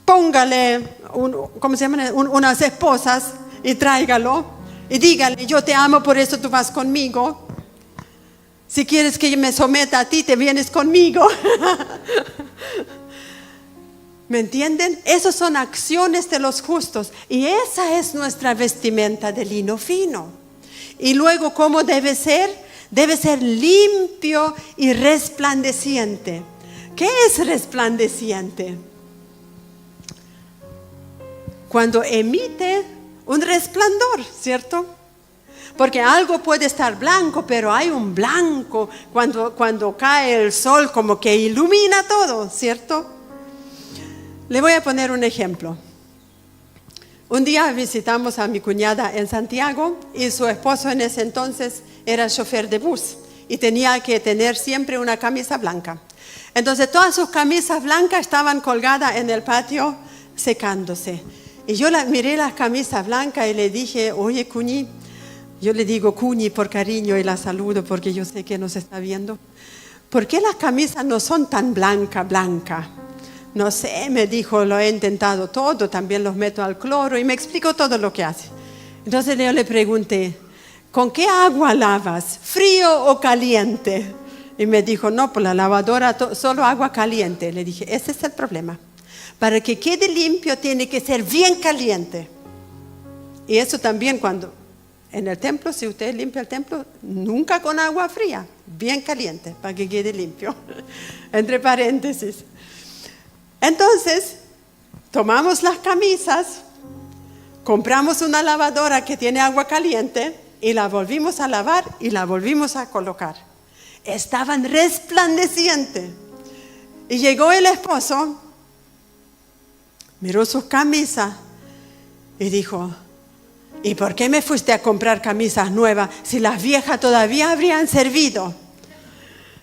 póngale unas esposas y tráigalo. Y dígale: yo te amo, por eso tú vas conmigo. Si quieres que yo me someta a ti, te vienes conmigo. ¿Me entienden? Esas son acciones de los justos. Y esa es nuestra vestimenta de lino fino. Y luego, ¿cómo debe ser? Debe ser limpio y resplandeciente. ¿Qué es resplandeciente? Cuando emite un resplandor, ¿cierto? Porque algo puede estar blanco, pero hay un blanco cuando cae el sol, como que ilumina todo, ¿cierto? Le voy a poner un ejemplo. Un día visitamos a mi cuñada en Santiago y su esposo en ese entonces era chofer de bus y tenía que tener siempre una camisa blanca. Entonces todas sus camisas blancas estaban colgadas en el patio secándose. Y yo miré las camisas blancas y le dije: oye, Cuñi, yo le digo Cuñi por cariño y la saludo porque yo sé que nos está viendo. ¿Por qué las camisas no son tan blanca? No sé, me dijo, lo he intentado todo, también los meto al cloro, y me explicó todo lo que hace. Entonces yo le pregunté: ¿con qué agua lavas? ¿Frío o caliente? Y me dijo: no, por la lavadora solo agua caliente. Le dije: ese es el problema. Para que quede limpio tiene que ser bien caliente. Y eso también cuando en el templo, si usted limpia el templo, nunca con agua fría, bien caliente, para que quede limpio. Entre paréntesis. Entonces, tomamos las camisas, compramos una lavadora que tiene agua caliente y la volvimos a lavar y la volvimos a colocar. Estaban resplandecientes. Y llegó el esposo, miró sus camisas y dijo, ¿y por qué me fuiste a comprar camisas nuevas si las viejas todavía habrían servido?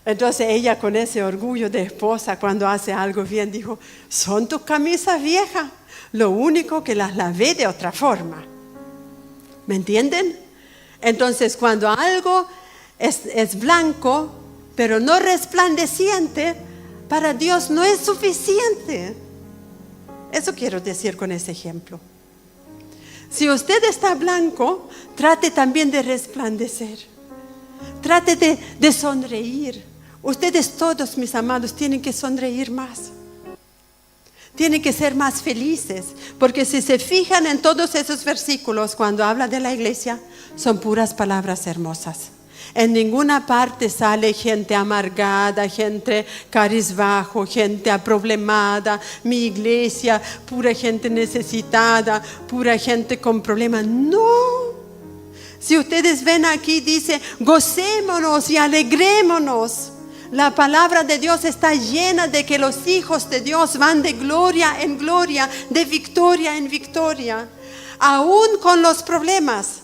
Entonces ella, con ese orgullo de esposa, cuando hace algo bien, dijo, son tus camisas viejas, lo único que las lavé de otra forma. ¿Me entienden? Entonces cuando algo es blanco, pero no resplandeciente, para Dios no es suficiente. Eso quiero decir con ese ejemplo. Si usted está blanco, trate también de resplandecer. Trate de sonreír. Ustedes todos, mis amados, tienen que sonreír más. Tienen que ser más felices. Porque si se fijan en todos esos versículos, cuando habla de la iglesia, son puras palabras hermosas. En ninguna parte sale gente amargada, gente cabizbajo, gente aproblemada, mi iglesia, pura gente necesitada, pura gente con problemas. No. Si ustedes ven aquí, dice, gocémonos y alegrémonos. La palabra de Dios está llena de que los hijos de Dios van de gloria en gloria, de victoria en victoria, aún con los problemas.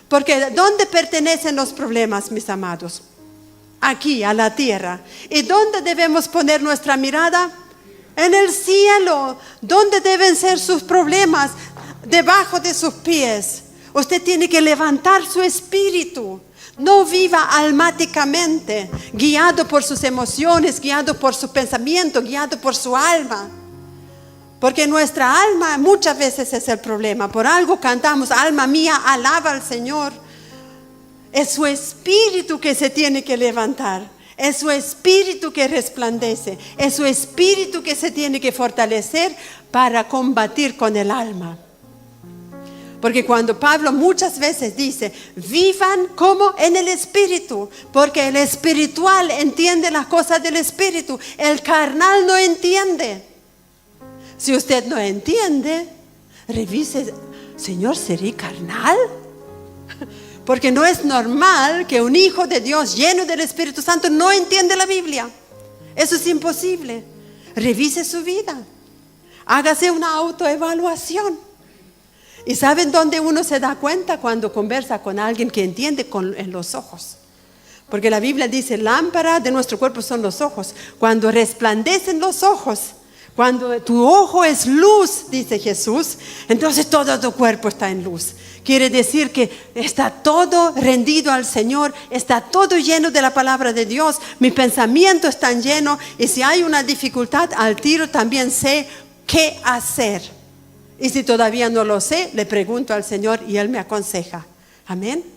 Porque ¿dónde pertenecen los problemas, mis amados? Aquí, a la tierra. ¿Y dónde debemos poner nuestra mirada? En el cielo. ¿Dónde deben ser sus problemas? Debajo de sus pies. Usted tiene que levantar su espíritu. No viva almáticamente, guiado por sus emociones, guiado por su pensamiento, guiado por su alma. Porque nuestra alma muchas veces es el problema. Por algo cantamos, alma mía, alaba al Señor. Es su espíritu que se tiene que levantar. Es su espíritu que resplandece. Es su espíritu que se tiene que fortalecer para combatir con el alma. Porque cuando Pablo muchas veces dice, vivan como en el espíritu. Porque el espiritual entiende las cosas del espíritu. El carnal no entiende. Si usted no entiende, revise, Señor, ¿seré carnal? Porque no es normal que un hijo de Dios lleno del Espíritu Santo no entiende la Biblia. Eso es imposible. Revise su vida. Hágase una autoevaluación. ¿Y saben dónde uno se da cuenta? Cuando conversa con alguien que entiende en los ojos. Porque la Biblia dice, lámpara de nuestro cuerpo son los ojos. Cuando resplandecen los ojos, cuando tu ojo es luz, dice Jesús, entonces todo tu cuerpo está en luz. Quiere decir que está todo rendido al Señor, está todo lleno de la palabra de Dios, mi pensamiento está lleno, y si hay una dificultad al tiro también sé qué hacer. Y si todavía no lo sé, le pregunto al Señor y Él me aconseja. Amén.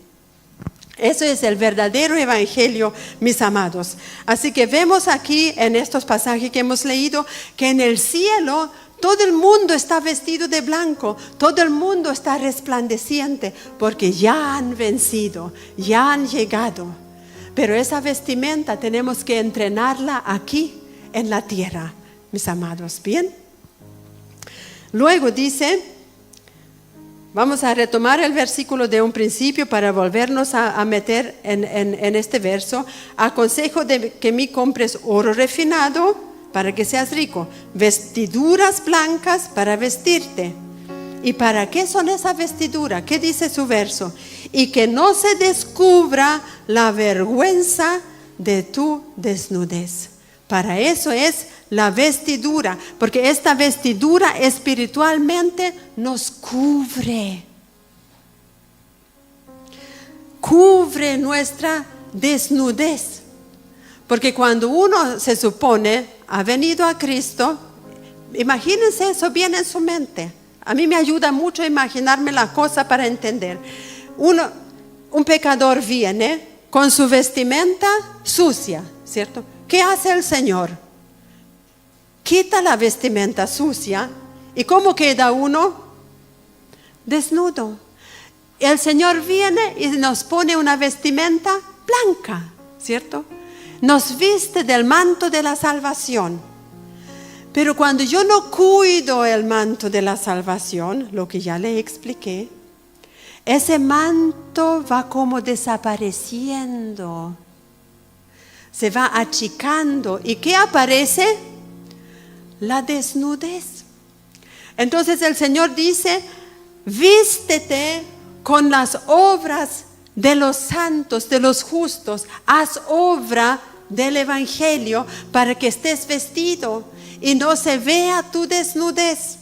Eso es el verdadero evangelio, mis amados. Así que vemos aquí en estos pasajes que hemos leído que en el cielo todo el mundo está vestido de blanco, todo el mundo está resplandeciente porque ya han vencido, ya han llegado. Pero esa vestimenta tenemos que entrenarla aquí en la tierra, mis amados. ¿Bien? Luego dice... Vamos a retomar el versículo de un principio para volvernos a meter en este verso. Aconsejo de que me compres oro refinado para que seas rico, vestiduras blancas para vestirte. ¿Y para qué son esas vestiduras? ¿Qué dice su verso? Y que no se descubra la vergüenza de tu desnudez. Para eso es la vestidura, porque esta vestidura espiritualmente nos cubre. Cubre nuestra desnudez. Porque cuando uno se supone ha venido a Cristo, imagínense eso bien en su mente. A mí me ayuda mucho imaginarme la cosa para entender. Un pecador viene con su vestimenta sucia, ¿cierto? ¿Qué hace el Señor? Quita la vestimenta sucia y ¿cómo queda uno? Desnudo. El Señor viene y nos pone una vestimenta blanca, ¿cierto? Nos viste del manto de la salvación. Pero cuando yo no cuido el manto de la salvación, lo que ya le expliqué, ese manto va como desapareciendo. Se va achicando. ¿Y qué aparece? la desnudez. Entonces el Señor dice, vístete con las obras de los santos, de los justos. Haz obra del Evangelio para que estés vestido y no se vea tu desnudez.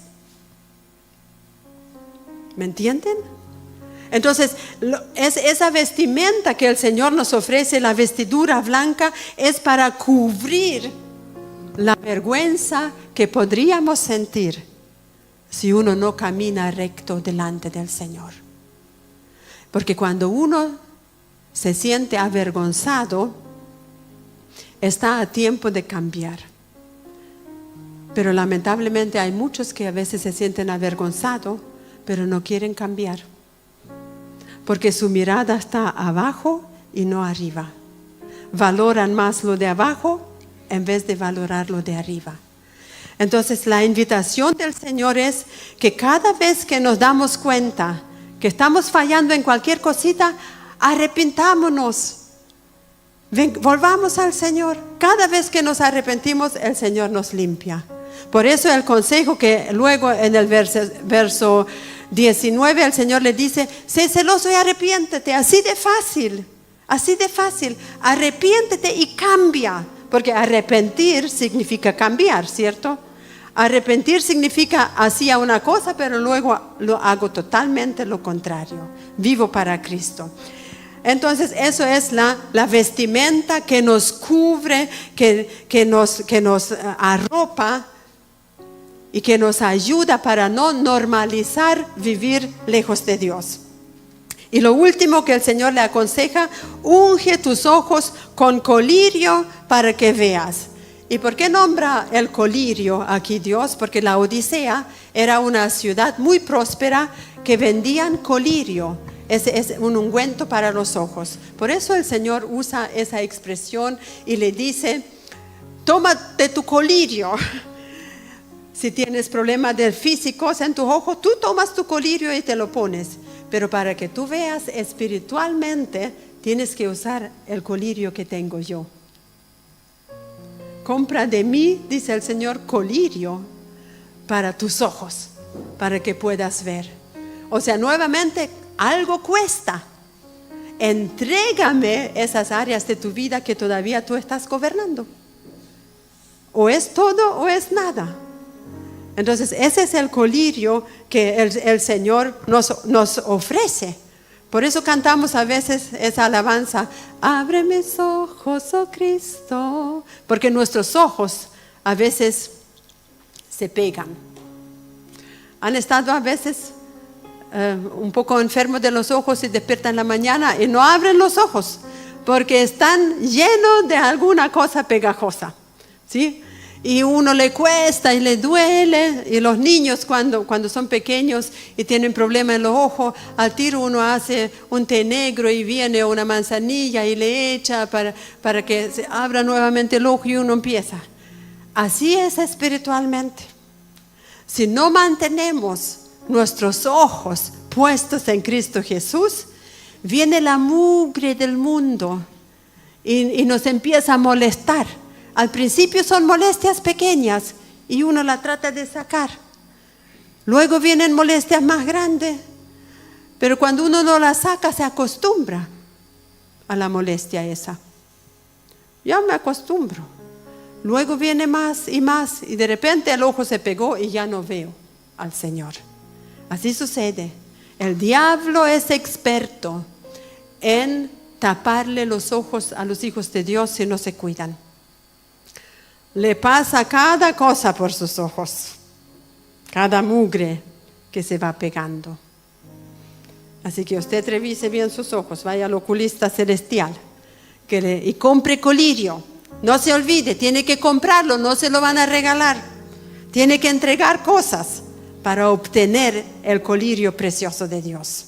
¿Me entienden? Entonces, esa vestimenta que el Señor nos ofrece, la vestidura blanca, es para cubrir la vergüenza que podríamos sentir si uno no camina recto delante del Señor. Porque cuando uno se siente avergonzado, está a tiempo de cambiar. Pero lamentablemente hay muchos que a veces se sienten avergonzados, pero no quieren cambiar. Porque su mirada está abajo y no arriba. Valoran más lo de abajo en vez de valorar lo de arriba. Entonces la invitación del Señor es que cada vez que nos damos cuenta que estamos fallando en cualquier cosita, arrepentámonos. Volvamos al Señor. Cada vez que nos arrepentimos, el Señor nos limpia. Por eso el consejo que luego en el verso 19 el Señor le dice, sé celoso y arrepiéntete. Así de fácil, arrepiéntete y cambia. Porque arrepentir significa cambiar, ¿cierto? Arrepentir significa hacía una cosa, pero luego lo hago totalmente lo contrario. Vivo para Cristo. Entonces eso es la vestimenta que nos cubre, que nos arropa y que nos ayuda para no normalizar vivir lejos de Dios. Y lo último que el Señor le aconseja, unge tus ojos con colirio para que veas. ¿Y por qué nombra el colirio aquí Dios? Porque la Odisea era una ciudad muy próspera que vendían colirio. Es un ungüento para los ojos. Por eso el Señor usa esa expresión y le dice, tómate tu colirio. Si tienes problemas de físicos en tu ojo, tú tomas tu colirio y te lo pones. Pero para que tú veas espiritualmente, tienes que usar el colirio que tengo yo. Compra de mí, dice el Señor, colirio para tus ojos, para que puedas ver. O sea, nuevamente, algo cuesta. Entrégame esas áreas de tu vida que todavía tú estás gobernando. O es todo o es nada. Entonces ese es el colirio que el Señor nos ofrece. Por eso cantamos a veces esa alabanza, abre mis ojos, oh Cristo, porque nuestros ojos a veces se pegan. Han estado a veces un poco enfermos de los ojos y despiertan en la mañana y no abren los ojos porque están llenos de alguna cosa pegajosa, ¿sí? Y uno le cuesta y le duele. Y los niños cuando son pequeños y tienen problemas en los ojos, al tiro uno hace un té negro y viene una manzanilla y le echa para que se abra nuevamente el ojo y uno empieza. Así es espiritualmente. Si no mantenemos nuestros ojos puestos en Cristo Jesús, viene la mugre del mundo y nos empieza a molestar. Al principio son molestias pequeñas y uno la trata de sacar. Luego vienen molestias más grandes, pero cuando uno no la saca se acostumbra a la molestia esa. Ya me acostumbro. Luego viene más y de repente el ojo se pegó y ya no veo al Señor. Así sucede. El diablo es experto en taparle los ojos a los hijos de Dios si no se cuidan. Le pasa cada cosa por sus ojos, cada mugre que se va pegando. Así que usted revise bien sus ojos, vaya al oculista celestial y compre colirio. No se olvide, tiene que comprarlo, no se lo van a regalar. Tiene que entregar cosas para obtener el colirio precioso de Dios.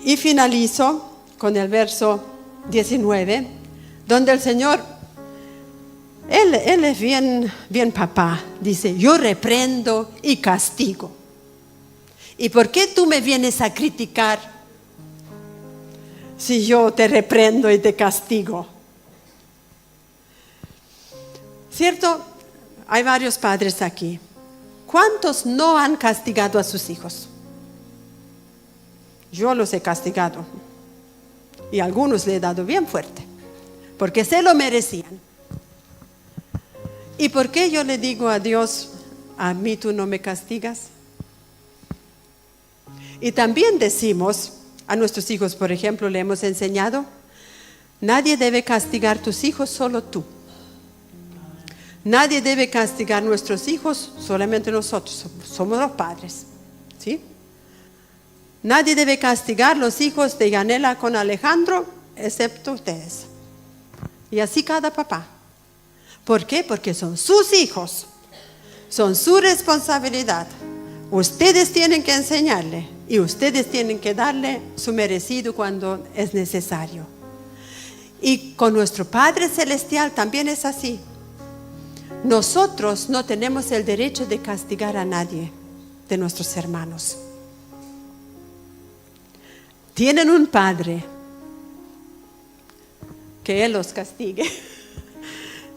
Y finalizo con el verso 19, donde el Señor, Él es bien papá, dice, yo reprendo y castigo. ¿Y por qué tú me vienes a criticar si yo te reprendo y te castigo? ¿Cierto? Hay varios padres aquí. ¿Cuántos no han castigado a sus hijos? Yo los he castigado. Y a algunos le he dado bien fuerte. Porque se lo merecían. ¿Y por qué yo le digo a Dios, a mí tú no me castigas? Y también decimos a nuestros hijos, por ejemplo, le hemos enseñado, nadie debe castigar a tus hijos, solo tú. Nadie debe castigar a nuestros hijos, solamente nosotros, somos los padres. ¿Sí? Nadie debe castigar a los hijos de Yanela con Alejandro, excepto ustedes. Y así cada papá. ¿Por qué? Porque son sus hijos, son su responsabilidad. Ustedes tienen que enseñarle y ustedes tienen que darle su merecido cuando es necesario. Y con nuestro Padre Celestial también es así. Nosotros no tenemos el derecho de castigar a nadie de nuestros hermanos. Tienen un Padre, que Él los castigue.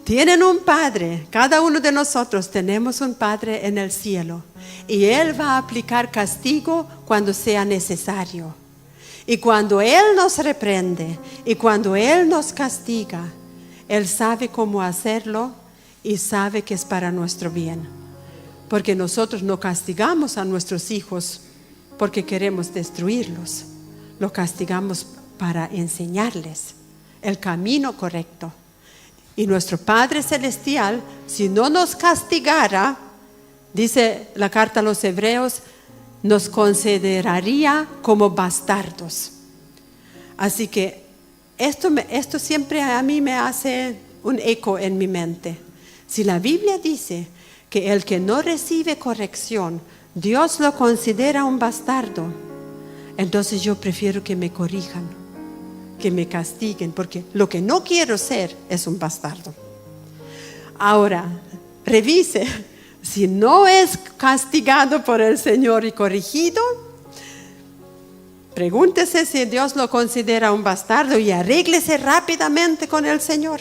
Tienen un Padre, cada uno de nosotros tenemos un Padre en el cielo. Y Él va a aplicar castigo cuando sea necesario. Y cuando Él nos reprende y cuando Él nos castiga, Él sabe cómo hacerlo y sabe que es para nuestro bien. Porque nosotros no castigamos a nuestros hijos porque queremos destruirlos. Lo castigamos para enseñarles el camino correcto. Y nuestro Padre Celestial, si no nos castigara, dice la carta a los Hebreos, nos consideraría como bastardos. Así que esto siempre a mí me hace un eco en mi mente. Si la Biblia dice que el que no recibe corrección, Dios lo considera un bastardo, entonces yo prefiero que me corrijan, que me castiguen, porque lo que no quiero ser es un bastardo. Ahora, revise, si no es castigado por el Señor y corregido, pregúntese si Dios lo considera un bastardo y arréglese rápidamente con el Señor.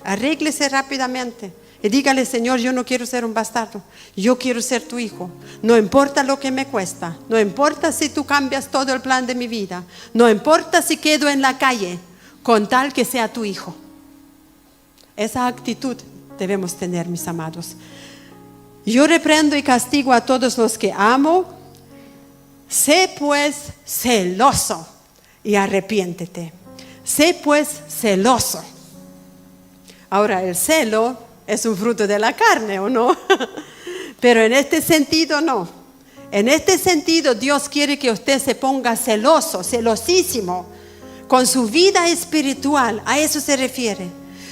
Arréglese rápidamente y dígale, Señor, yo no quiero ser un bastardo, yo quiero ser tu hijo. No importa lo que me cuesta, no importa si tú cambias todo el plan de mi vida, no importa si quedo en la calle, con tal que sea tu hijo. Esa actitud debemos tener, mis amados. Yo reprendo y castigo a todos los que amo. Sé pues celoso y arrepiéntete. Sé pues celoso. Ahora, el celo es un fruto de la carne, ¿o no? Pero en este sentido no. En este sentido Dios quiere que usted se ponga celoso, celosísimo, con su vida espiritual. A eso se refiere.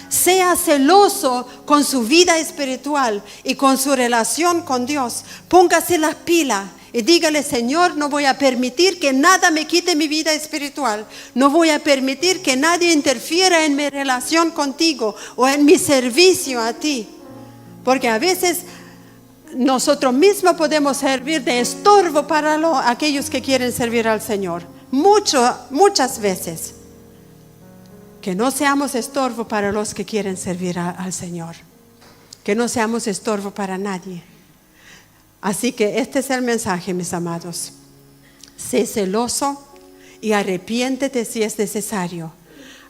Sea celoso con su vida espiritual y con su relación con Dios. Póngase las pilas y dígale, Señor, no voy a permitir que nada me quite mi vida espiritual. No voy a permitir que nadie interfiera en mi relación contigo o en mi servicio a ti. Porque a veces nosotros mismos podemos servir de estorbo para aquellos que quieren servir al Señor. Muchas veces. Que no seamos estorbo para los que quieren servir al Señor. Que no seamos estorbo para nadie. Así que este es el mensaje, mis amados. Sé celoso y arrepiéntete si es necesario.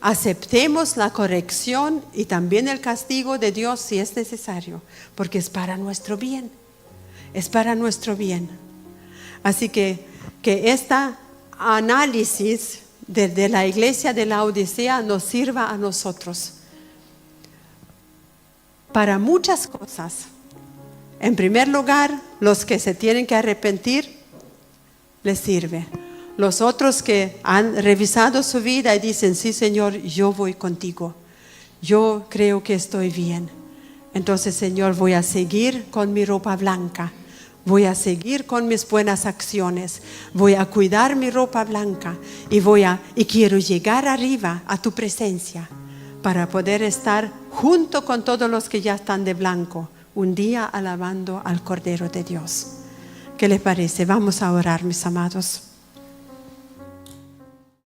Aceptemos la corrección y también el castigo de Dios si es necesario, porque es para nuestro bien. Es para nuestro bien. Así que este análisis de la iglesia de la Odisea nos sirva a nosotros para muchas cosas. En primer lugar, los que se tienen que arrepentir, les sirve. Los otros que han revisado su vida y dicen, sí, Señor, yo voy contigo. Yo creo que estoy bien. Entonces, Señor, voy a seguir con mi ropa blanca. Voy a seguir con mis buenas acciones. Voy a cuidar mi ropa blanca. Y quiero llegar arriba a tu presencia para poder estar junto con todos los que ya están de blanco, un día alabando al Cordero de Dios. ¿Qué les parece? Vamos a orar, mis amados.